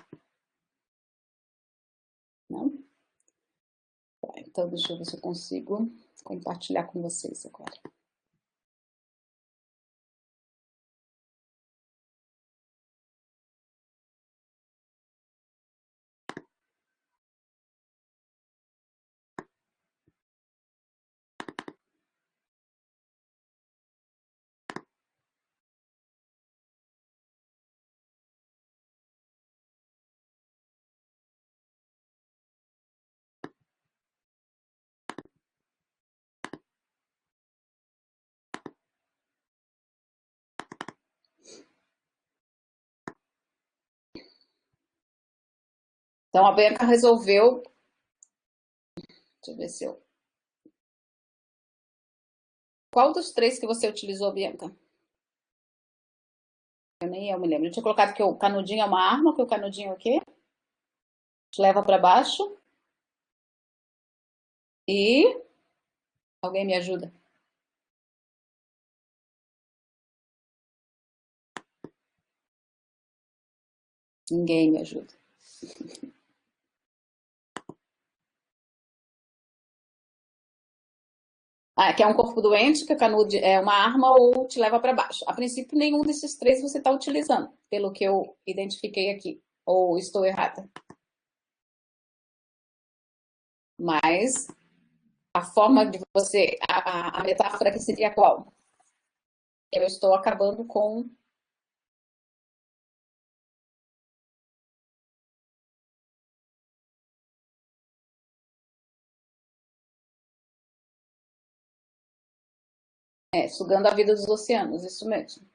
Não? Tá, então, deixa eu ver se eu consigo compartilhar com vocês agora. Então, a Bianca resolveu... Deixa eu ver se eu... Qual dos três que você utilizou, Bianca? Nem eu me lembro. Eu tinha colocado que o canudinho é uma arma, que o canudinho é o quê? Te leva para baixo. E... Alguém me ajuda? Ninguém me ajuda. Ah, que é um corpo doente, que o canudo é uma arma ou te leva para baixo. A princípio, nenhum desses três você está utilizando, pelo que eu identifiquei aqui. Ou estou errada? Mas a forma de você... A metáfora que seria qual? Eu estou acabando com... sugando a vida dos oceanos, isso mesmo.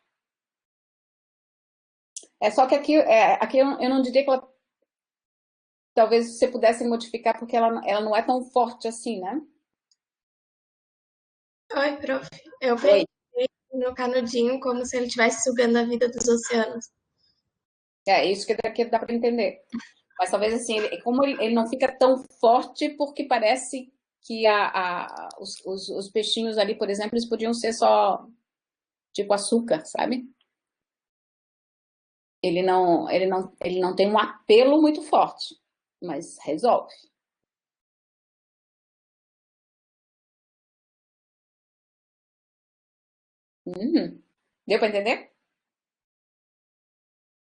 É só que aqui eu não diria que ela... Talvez você pudesse modificar, porque ela não é tão forte assim, né? Oi, prof. Eu Oi. pensei no canudinho como se ele estivesse sugando a vida dos oceanos. É isso que dá para entender. Mas talvez assim, como ele não fica tão forte, porque parece que os peixinhos ali, por exemplo, eles podiam ser só tipo açúcar, sabe? Ele não tem um apelo muito forte, mas resolve. Deu para entender?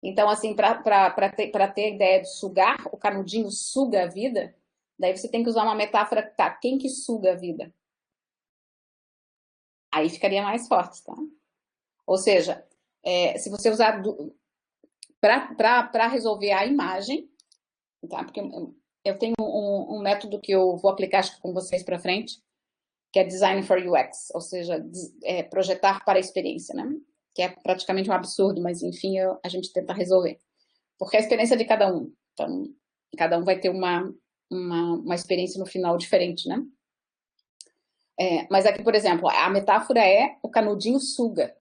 Então, assim, para ter a ideia de sugar, o canudinho suga a vida, daí você tem que usar uma metáfora, tá? Quem que suga a vida? Aí ficaria mais forte, tá? Ou seja, se você usar para resolver a imagem, tá? Porque eu tenho um método que eu vou aplicar acho que com vocês para frente, que é Design for UX, ou seja, projetar para a experiência, né? Que é praticamente um absurdo, mas enfim, a gente tenta resolver. Porque a experiência é de cada um. Então, cada um vai ter uma experiência no final diferente, né? Mas aqui, por exemplo, a metáfora é o canudinho suga.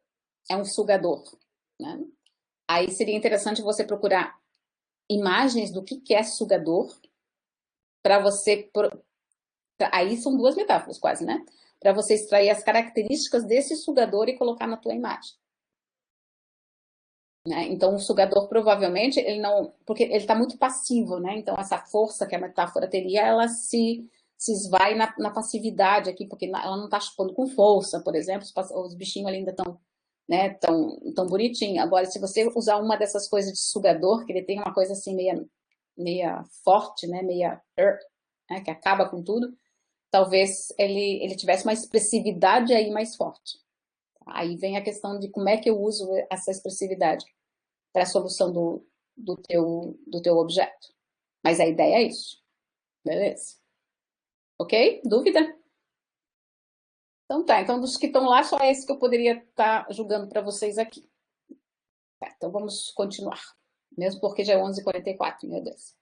É um sugador, né? Aí seria interessante você procurar imagens do que é sugador para você... Aí são duas metáforas quase, né? Para você extrair as características desse sugador e colocar na tua imagem. Né? Então, o sugador provavelmente, ele não... Porque ele está muito passivo, né? Então, essa força que a metáfora teria, ela se esvai na passividade aqui, porque ela não está chupando com força, por exemplo, os bichinhos ali ainda estão, né, tão bonitinhos. Agora, se você usar uma dessas coisas de sugador, que ele tem uma coisa assim meia forte, né, né, que acaba com tudo, talvez ele tivesse uma expressividade aí mais forte. Aí vem a questão de como é que eu uso essa expressividade para a solução do teu objeto. Mas a ideia é isso. Beleza? Ok? Dúvida? Então tá. Então, dos que estão lá, só esse que eu poderia estar julgando para vocês aqui. Tá, então vamos continuar. Mesmo porque já é 11h44, meu Deus.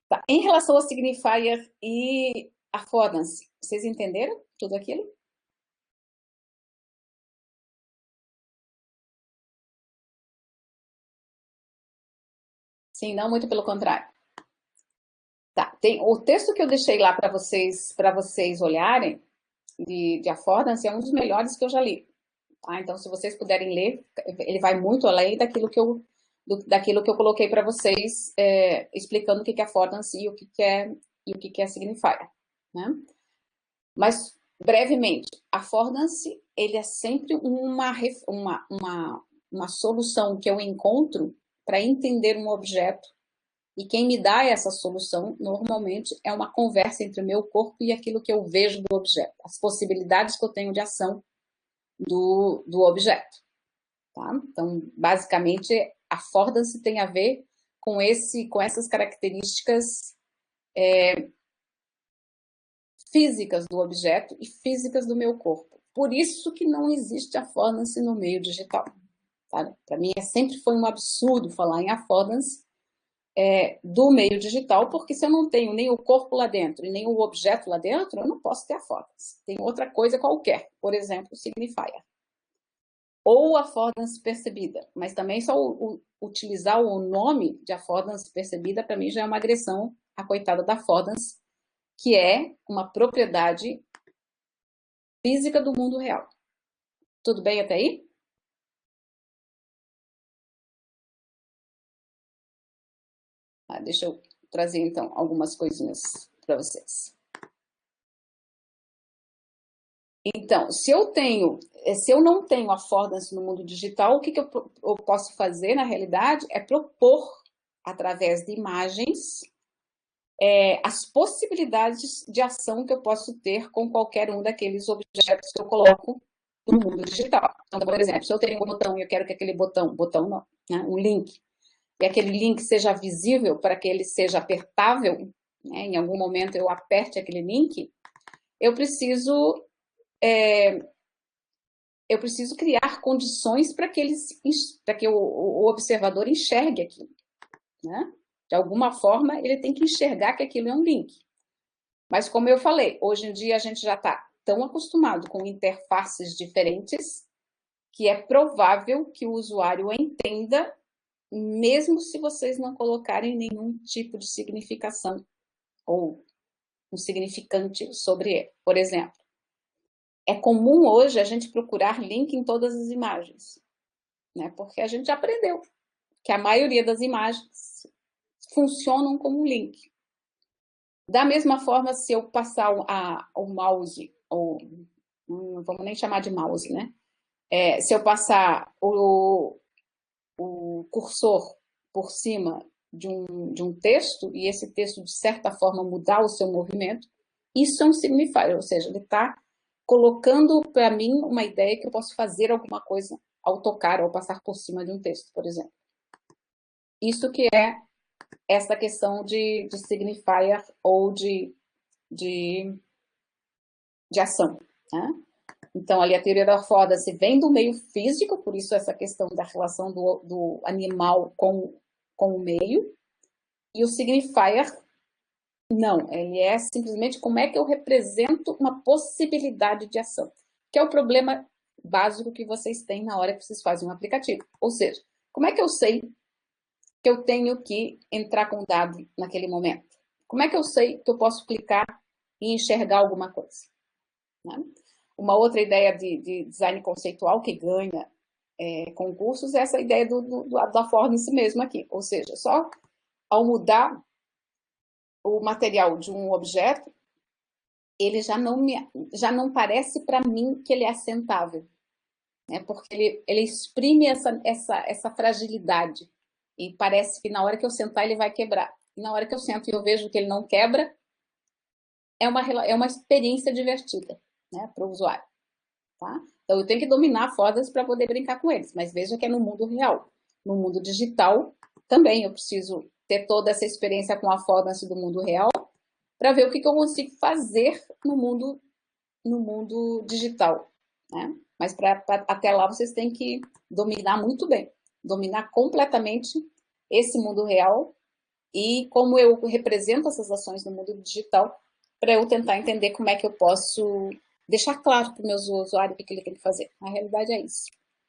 Tá. Em relação ao signifier e affordance, vocês entenderam tudo aquilo? Sim, não, muito pelo contrário. Tá, tem o texto que eu deixei lá para vocês olharem, de affordance, é um dos melhores que eu já li. Tá? Então, se vocês puderem ler, ele vai muito além daquilo que eu coloquei para vocês, explicando o que é affordance e o que é signifier. Né? Mas, brevemente, affordance, ele é sempre uma solução que eu encontro para entender um objeto. E quem me dá essa solução, normalmente, é uma conversa entre o meu corpo e aquilo que eu vejo do objeto. As possibilidades que eu tenho de ação do objeto. Tá? Então, basicamente, a affordance tem a ver com essas características físicas do objeto e físicas do meu corpo. Por isso que não existe affordance no meio digital. Tá? Para mim, sempre foi um absurdo falar em affordance, do meio digital, porque se eu não tenho nem o corpo lá dentro e nem o objeto lá dentro, eu não posso ter affordancy. Tem outra coisa qualquer, por exemplo, o signifier. Ou affordance percebida, mas também só utilizar o nome de affordance percebida, para mim, já é uma agressão à coitada da affordance, que é uma propriedade física do mundo real. Tudo bem até aí? Deixa eu trazer, então, algumas coisinhas para vocês. Então, se eu não tenho affordance no mundo digital, o que eu posso fazer, na realidade, é propor, através de imagens, as possibilidades de ação que eu posso ter com qualquer um daqueles objetos que eu coloco no mundo digital. Então, por exemplo, se eu tenho um botão e eu quero que aquele botão não, né, um link, e aquele link seja visível para que ele seja apertável, né, em algum momento eu aperte aquele link, eu preciso criar condições para que o observador enxergue aquilo, né? De alguma forma, ele tem que enxergar que aquilo é um link. Mas, como eu falei, hoje em dia a gente já está tão acostumado com interfaces diferentes que é provável que o usuário entenda, mesmo se vocês não colocarem nenhum tipo de significação ou um significante sobre ele. Por exemplo, é comum hoje a gente procurar link em todas as imagens, né? Porque a gente já aprendeu que a maioria das imagens funcionam como link. Da mesma forma, se eu passar o mouse, ou não vamos nem chamar de mouse, né? Se eu passar o cursor por cima de um texto, e esse texto, de certa forma, mudar o seu movimento, isso é um signifier, ou seja, ele está colocando para mim uma ideia que eu posso fazer alguma coisa ao tocar ou passar por cima de um texto, por exemplo. Isso que é essa questão de signifier ou de ação, né? Então, ali a teoria da affordance vem do meio físico, por isso essa questão da relação do animal com o meio, e o signifier, não, ele é simplesmente como é que eu represento uma possibilidade de ação, que é o problema básico que vocês têm na hora que vocês fazem um aplicativo. Ou seja, como é que eu sei que eu tenho que entrar com o dado naquele momento? Como é que eu sei que eu posso clicar e enxergar alguma coisa? Né? Uma outra ideia de design conceitual que ganha concursos é essa ideia da affordance mesmo aqui. Ou seja, só ao mudar o material de um objeto, ele já não parece para mim que ele é assentável, né? Porque ele exprime essa fragilidade. E parece que na hora que eu sentar ele vai quebrar. E na hora que eu sento e eu vejo que ele não quebra, é uma experiência divertida, né, para o usuário. Tá? Então eu tenho que dominar affordance para poder brincar com eles. Mas veja que é no mundo real. No mundo digital, também eu preciso ter toda essa experiência com a affordance do mundo real para ver o que eu consigo fazer no mundo digital, né? Mas até lá vocês têm que dominar muito bem, dominar completamente esse mundo real e como eu represento essas ações no mundo digital para eu tentar entender como é que eu posso deixar claro para o meu usuário o que ele tem que fazer. Na realidade é isso,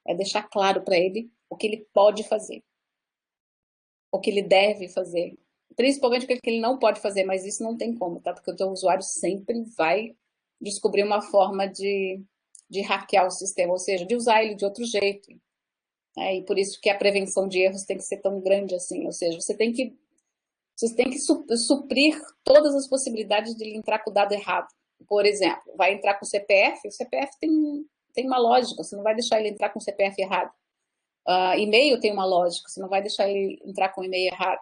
é deixar claro para ele o que ele pode fazer, o que ele deve fazer, principalmente o que ele não pode fazer, mas isso não tem como, tá? Porque o teu usuário sempre vai descobrir uma forma de hackear o sistema, ou seja, de usar ele de outro jeito. Né? E por isso que a prevenção de erros tem que ser tão grande assim, ou seja, vocês têm que suprir todas as possibilidades de ele entrar com o dado errado. Por exemplo, vai entrar com o CPF tem uma lógica, você não vai deixar ele entrar com o CPF errado. E-mail tem uma lógica, você não vai deixar ele entrar com o e-mail errado.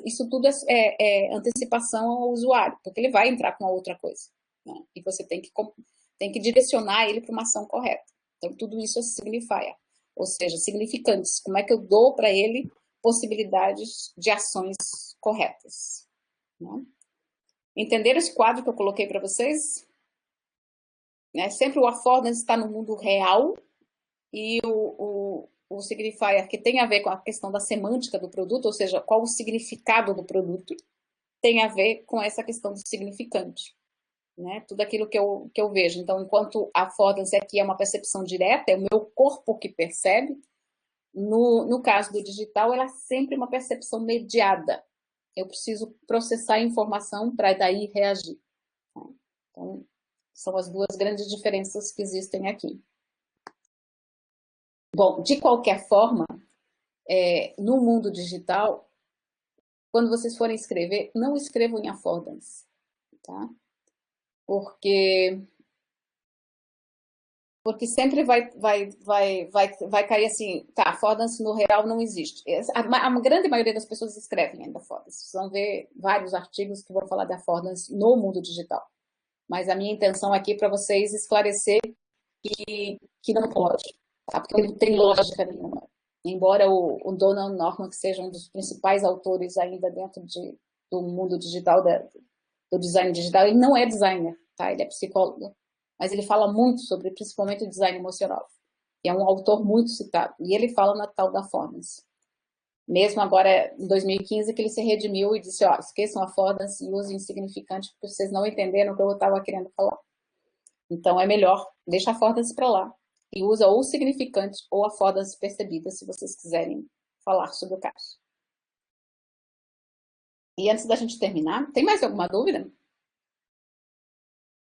Isso tudo é antecipação ao usuário, porque ele vai entrar com a outra coisa. Né? E você tem que direcionar ele para uma ação correta. Então, tudo isso é signifier, ou seja, significantes. Como é que eu dou para ele possibilidades de ações corretas? Né? Entenderam esse quadro que eu coloquei para vocês? Né? Sempre o affordance está no mundo real e o signifier que tem a ver com a questão da semântica do produto, ou seja, qual o significado do produto, tem a ver com essa questão do significante, né? Tudo aquilo que eu vejo. Então, enquanto a affordance aqui é uma percepção direta, é o meu corpo que percebe, no caso do digital, ela é sempre uma percepção mediada. Eu preciso processar a informação para daí reagir. Então, são as duas grandes diferenças que existem aqui. Bom, de qualquer forma, no mundo digital, quando vocês forem escrever, não escrevam em affordance, tá? Porque sempre vai cair assim, tá, affordance no real não existe. A grande maioria das pessoas escrevem ainda affordance. Vocês vão ver vários artigos que vão falar de affordance no mundo digital. Mas a minha intenção aqui é para vocês esclarecer que não pode, tá? Porque não tem lógica nenhuma. Embora o Donald Norman, que seja um dos principais autores ainda dentro do mundo digital, do design digital, ele não é designer, tá? Ele é psicólogo. Mas ele fala muito sobre, principalmente, o design emocional. E é um autor muito citado. E ele fala na tal da affordance. Mesmo agora, em 2015, que ele se redimiu e disse, ó, esqueçam a affordance e usem significante, porque vocês não entenderam o que eu estava querendo falar. Então, é melhor, deixa a affordance para lá. E usa ou significante ou affordance percebida, se vocês quiserem falar sobre o caso. E antes da gente terminar, tem mais alguma dúvida?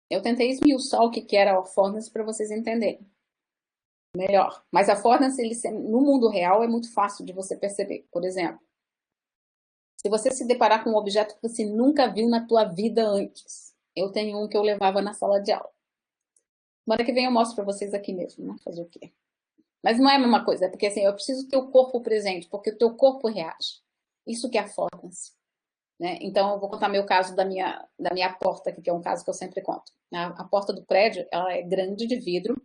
Eu tentei esmiuçar o que era a affordance para vocês entenderem melhor. Mas a affordance, no mundo real, é muito fácil de você perceber. Por exemplo, se você se deparar com um objeto que você nunca viu na tua vida antes. Eu tenho um que eu levava na sala de aula. Semana que vem eu mostro para vocês aqui mesmo, né? Fazer o quê? Mas não é a mesma coisa, é porque assim, eu preciso ter o corpo presente, porque o teu corpo reage. Isso que é affordance. Né? Então, eu vou contar meu caso da minha porta, que é um caso que eu sempre conto. A porta do prédio, ela é grande de vidro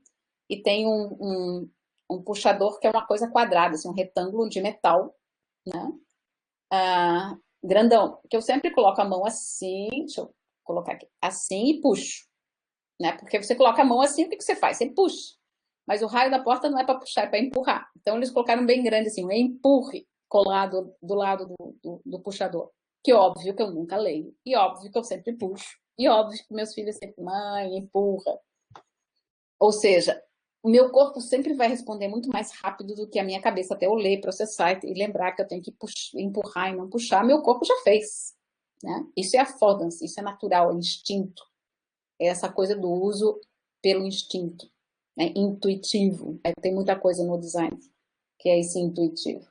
e tem um puxador que é uma coisa quadrada, assim, um retângulo de metal, né? Grandão, que eu sempre coloco a mão assim, deixa eu colocar aqui, assim e puxo. Né? Porque você coloca a mão assim, o que você faz? Você puxa. Mas o raio da porta não é para puxar, é para empurrar. Então, eles colocaram bem grande assim, um empurre colado do lado do puxador. Que óbvio que eu nunca leio. E óbvio que eu sempre puxo. E óbvio que meus filhos sempre, mãe, empurra. Ou seja, o meu corpo sempre vai responder muito mais rápido do que a minha cabeça, até eu ler, processar e lembrar que eu tenho que empurrar e não puxar. Meu corpo já fez. Né? Isso é affordance, isso é natural, é instinto. É essa coisa do uso pelo instinto. Né? Intuitivo. Tem muita coisa no design que é esse intuitivo.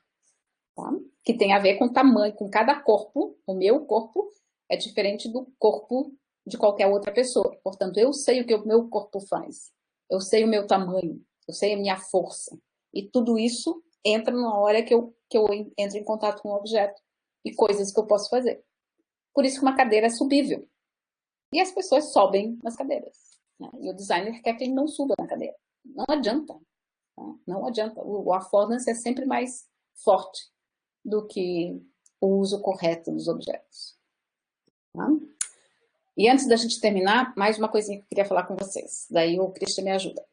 Tá? Que tem a ver com o tamanho, com cada corpo. O meu corpo é diferente do corpo de qualquer outra pessoa. Portanto, eu sei o que o meu corpo faz. Eu sei o meu tamanho. Eu sei a minha força. E tudo isso entra na hora que eu entro em contato com o objeto. E coisas que eu posso fazer. Por isso que uma cadeira é subível. E as pessoas sobem nas cadeiras. Né? E o designer quer que ele não suba na cadeira. Não adianta. Né? Não adianta. O affordance é sempre mais forte do que o uso correto dos objetos. Tá? E antes da gente terminar, mais uma coisinha que eu queria falar com vocês. Daí o Christian me ajuda.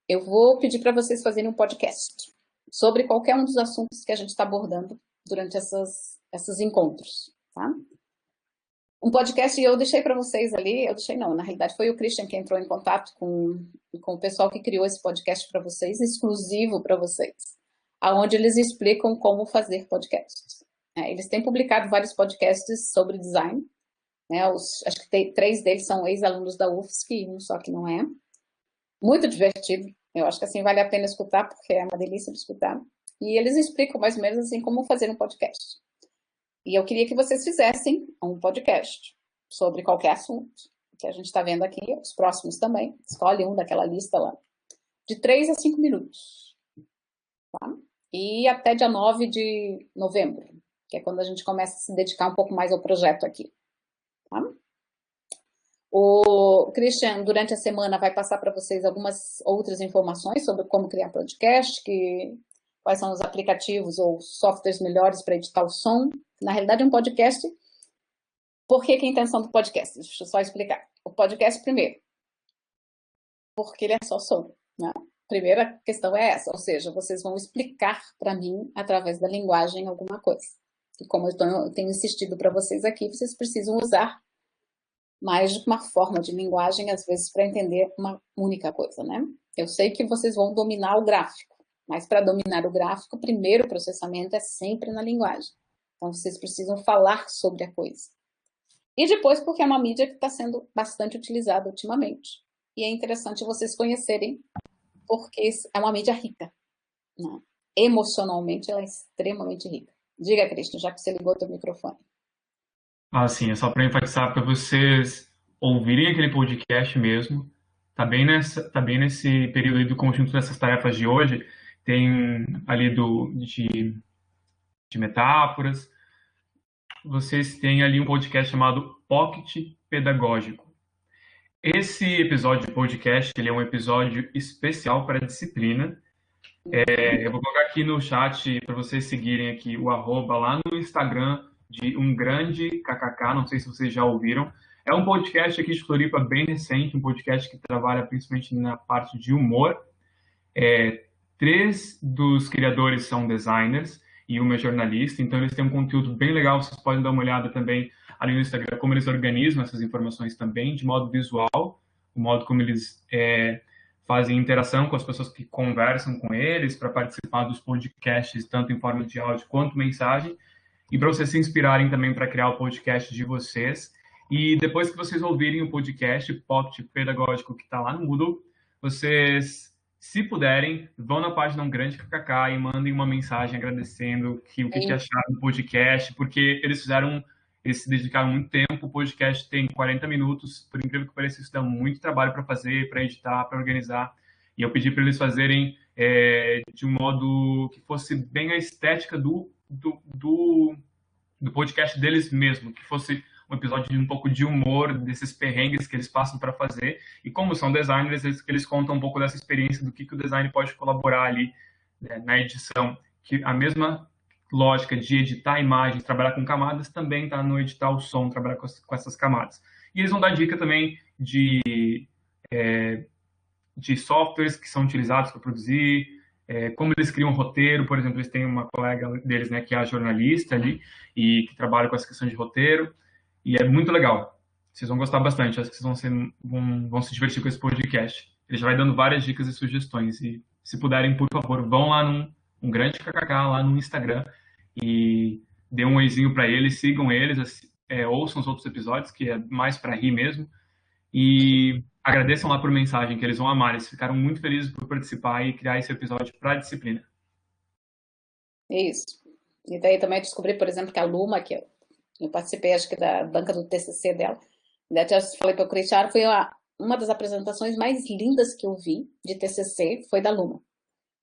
Eu vou pedir para vocês fazerem um podcast sobre qualquer um dos assuntos que a gente está abordando durante esses encontros. Tá? Um podcast, e eu deixei para vocês ali, eu deixei não, na realidade foi o Christian que entrou em contato com o pessoal que criou esse podcast para vocês, exclusivo para vocês, aonde eles explicam como fazer podcasts. Eles têm publicado vários podcasts sobre design, né? Acho que 3 deles são ex-alunos da UFSC, e um só que não é. Muito divertido, eu acho que assim vale a pena escutar, porque é uma delícia de escutar. E eles explicam mais ou menos assim como fazer um podcast. E eu queria que vocês fizessem um podcast sobre qualquer assunto que a gente está vendo aqui, os próximos também. Escolhe um daquela lista lá. De 3 a 5 minutos. Tá? E até dia 9 de novembro, que é quando a gente começa a se dedicar um pouco mais ao projeto aqui. Tá? O Christian, durante a semana, vai passar para vocês algumas outras informações sobre como criar podcast, quais são os aplicativos ou softwares melhores para editar o som. Na realidade, um podcast. Por que a intenção do podcast? Deixa eu só explicar. O podcast, primeiro, porque ele é só som. Né? primeira questão é essa, ou seja, vocês vão explicar para mim, através da linguagem, alguma coisa. E como eu tenho insistido para vocês aqui, vocês precisam usar mais de uma forma de linguagem, às vezes, para entender uma única coisa, né? Eu sei que vocês vão dominar o gráfico, mas para dominar o gráfico, o primeiro processamento é sempre na linguagem. Então, vocês precisam falar sobre a coisa. E depois, porque é uma mídia que está sendo bastante utilizada ultimamente. E é interessante vocês conhecerem, porque é uma mídia rica, né? Emocionalmente, ela é extremamente rica. Diga, Cristian, já que você ligou o teu microfone. Sim, é só para enfatizar para vocês ouvirem aquele podcast mesmo. Tá bem nesse período aí do conjunto dessas tarefas de hoje. Tem ali de metáforas. Vocês têm ali um podcast chamado Pocket Pedagógico. Esse episódio de podcast, ele é um episódio especial para a disciplina. Eu vou colocar aqui no chat para vocês seguirem aqui o arroba lá no Instagram de Um Grande KKK, não sei se vocês já ouviram. É um podcast aqui de Floripa bem recente, um podcast que trabalha principalmente na parte de humor. 3 dos criadores são designers e uma é jornalista, então eles têm um conteúdo bem legal, vocês podem dar uma olhada também ali no Instagram, como eles organizam essas informações também, de modo visual, o modo como eles fazem interação com as pessoas que conversam com eles para participar dos podcasts, tanto em forma de áudio quanto mensagem, e para vocês se inspirarem também para criar o podcast de vocês. E depois que vocês ouvirem o podcast Pocket Pedagógico que está lá no Moodle, vocês, se puderem, vão na página Um Grande KKK e mandem uma mensagem agradecendo o que acharam do podcast, porque eles se dedicaram muito tempo, o podcast tem 40 minutos, por incrível que pareça, isso dá muito trabalho para fazer, para editar, para organizar, e eu pedi para eles fazerem de um modo que fosse bem a estética do podcast deles mesmo, que fosse um episódio de um pouco de humor, desses perrengues que eles passam para fazer, e como são designers, eles contam um pouco dessa experiência do que o design pode colaborar ali, né, na edição, que a mesma lógica de editar imagens, trabalhar com camadas, também está no editar o som, trabalhar com essas camadas. E eles vão dar dica também de softwares que são utilizados para produzir, como eles criam um roteiro, por exemplo, eles têm uma colega deles, né, que é a jornalista ali, e que trabalha com essa questão de roteiro, e é muito legal. Vocês vão gostar bastante, acho que vocês vão se divertir com esse podcast. Ele já vai dando várias dicas e sugestões, e se puderem, por favor, vão lá Um Grande KKK, lá no Instagram, e dê um oizinho para eles, sigam eles, ouçam os outros episódios, que é mais para rir mesmo, e agradeçam lá por mensagem, que eles vão amar. Eles ficaram muito felizes por participar e criar esse episódio para a disciplina. Isso. E daí também descobri, por exemplo, que a Luma, que eu participei, acho que da banca do TCC dela, daí até falei para o Cristiano, foi uma das apresentações mais lindas que eu vi de TCC, foi da Luma.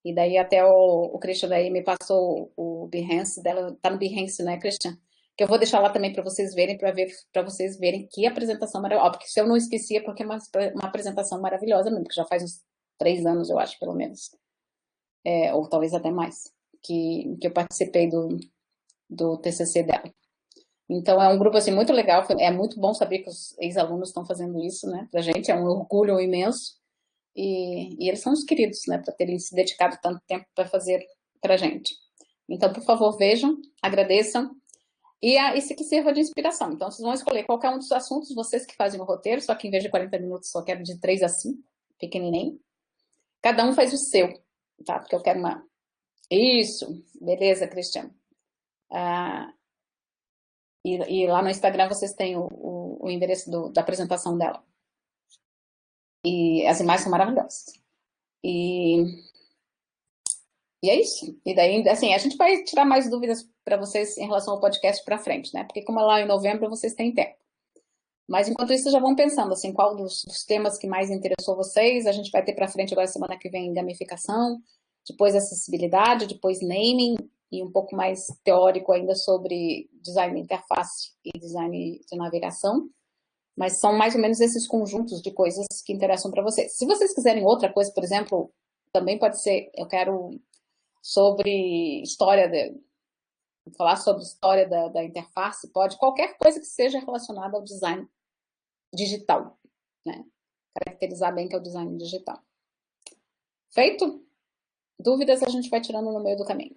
E daí até o Christian daí me passou o Behance dela, tá no Behance, né, Christian? Que eu vou deixar lá também para vocês verem, para vocês verem que apresentação maravilhosa. Porque se eu não esquecia, porque é uma apresentação maravilhosa mesmo, que já faz uns 3 anos, eu acho, pelo menos. Ou talvez até mais, que eu participei do TCC dela. Então é um grupo assim muito legal, é muito bom saber que os ex-alunos estão fazendo isso, né? Pra gente é um orgulho imenso. E eles são os queridos, né, para terem se dedicado tanto tempo para fazer para a gente. Então, por favor, vejam, agradeçam, e isso aqui sirva de inspiração. Então, vocês vão escolher qualquer um dos assuntos, vocês que fazem o roteiro, só que em vez de 40 minutos, só quero de 3 a 5, pequenininho. Cada um faz o seu, tá? Porque eu quero uma... Isso, beleza, Cristiano. E lá no Instagram vocês têm o endereço da apresentação dela. E as imagens são maravilhosas. E é isso. E daí, assim, a gente vai tirar mais dúvidas para vocês em relação ao podcast para frente, né? Porque como é lá em novembro, vocês têm tempo. Mas enquanto isso, já vão pensando, assim, qual dos temas que mais interessou vocês. A gente vai ter para frente agora, semana que vem, gamificação, depois acessibilidade, depois naming, e um pouco mais teórico ainda sobre design de interface e design de navegação. Mas são mais ou menos esses conjuntos de coisas que interessam para vocês. Se vocês quiserem outra coisa, por exemplo, também pode ser, eu quero sobre história, falar sobre história da interface, pode, qualquer coisa que seja relacionada ao design digital, né? Caracterizar bem que é o design digital. Feito? Dúvidas a gente vai tirando no meio do caminho.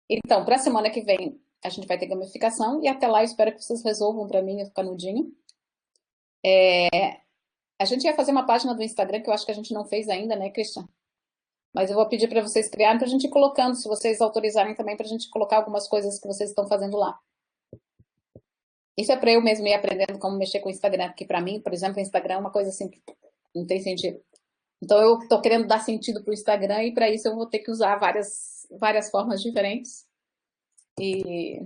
Então, para a semana que vem, a gente vai ter gamificação e até lá eu espero que vocês resolvam para mim o canudinho. A gente ia fazer uma página do Instagram que eu acho que a gente não fez ainda, né, Christian? Mas eu vou pedir para vocês criarem para a gente ir colocando, se vocês autorizarem também, para a gente colocar algumas coisas que vocês estão fazendo lá. Isso é para eu mesmo ir aprendendo como mexer com o Instagram, porque para mim, por exemplo, o Instagram é uma coisa assim que não tem sentido. Então eu estou querendo dar sentido para o Instagram e para isso eu vou ter que usar várias formas diferentes e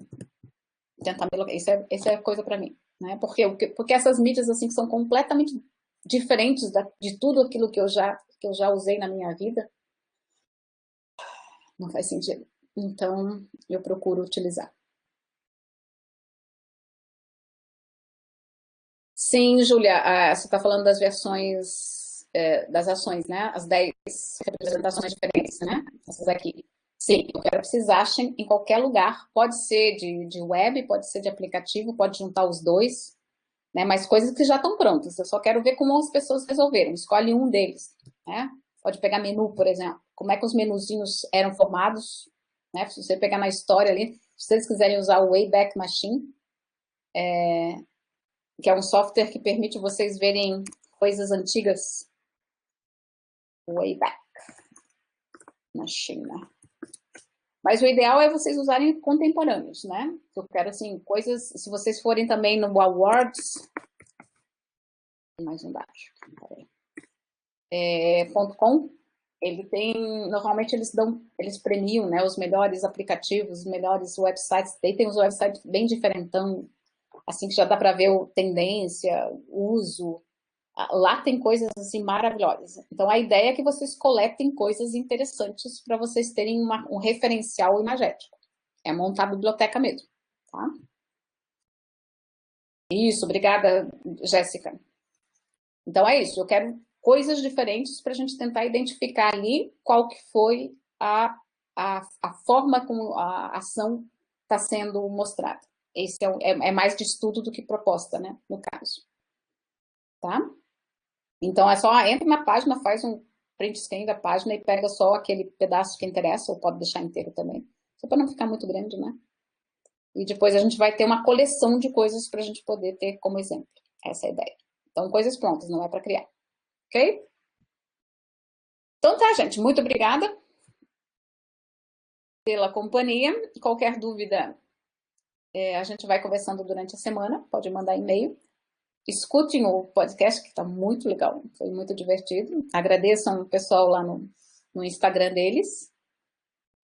tentar me... Isso é coisa para mim, né? Porque essas mídias assim que são completamente diferentes de tudo aquilo que eu já usei na minha vida, não faz sentido. Então eu procuro utilizar. Sim, Júlia, você está falando das versões das ações, né? As 10 representações diferentes, né? Essas aqui. Sim, eu quero que vocês achem em qualquer lugar. Pode ser de web, pode ser de aplicativo, pode juntar os dois, né? Mas coisas que já estão prontas. Eu só quero ver como as pessoas resolveram. Escolhe um deles, né? Pode pegar menu, por exemplo. Como é que os menuzinhos eram formados, né? Se você pegar na história ali, se vocês quiserem usar o Wayback Machine, que é um software que permite vocês verem coisas antigas. Wayback Machine. Mas o ideal é vocês usarem contemporâneos, né? Eu quero, assim, coisas... Se vocês forem também no Awards... Mais embaixo. .com, ele tem... Normalmente eles premiam, né, os melhores aplicativos, os melhores websites. Daí tem os websites bem diferentão, assim, que já dá para ver tendência, uso. Lá tem coisas assim maravilhosas. Então a ideia é que vocês coletem coisas interessantes para vocês terem um referencial imagético. É montar a biblioteca mesmo, tá? Isso, obrigada, Jéssica. Então é isso, eu quero coisas diferentes para a gente tentar identificar ali qual que foi a forma como a ação está sendo mostrada. Esse é mais de estudo do que proposta, né, no caso. Tá? Então, é só entra na página, faz um print scan da página e pega só aquele pedaço que interessa, ou pode deixar inteiro também. Só para não ficar muito grande, né? E depois a gente vai ter uma coleção de coisas para a gente poder ter como exemplo. Essa é a ideia. Então, coisas prontas, não é para criar. Ok? Então tá, gente. Muito obrigada pela companhia. Qualquer dúvida, a gente vai conversando durante a semana. Pode mandar e-mail. Escutem o podcast, que está muito legal, foi muito divertido. Agradeçam o pessoal lá no Instagram deles.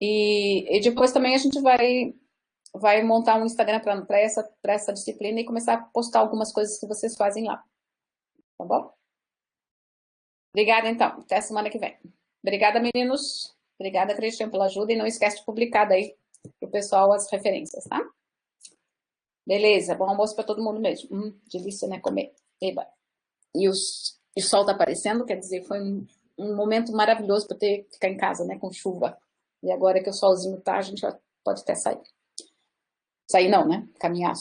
E depois também a gente vai montar um Instagram para essa disciplina e começar a postar algumas coisas que vocês fazem lá. Tá bom? Obrigada, então. Até a semana que vem. Obrigada, meninos. Obrigada, Cristian, pela ajuda. E não esquece de publicar daí para o pessoal as referências, tá? Beleza, bom almoço para todo mundo mesmo. Delícia, né, comer. Eba. E o sol tá aparecendo, quer dizer, foi um momento maravilhoso para ficar em casa, né, com chuva. E agora que o solzinho tá, a gente já pode até sair. Sair não, né, caminhar.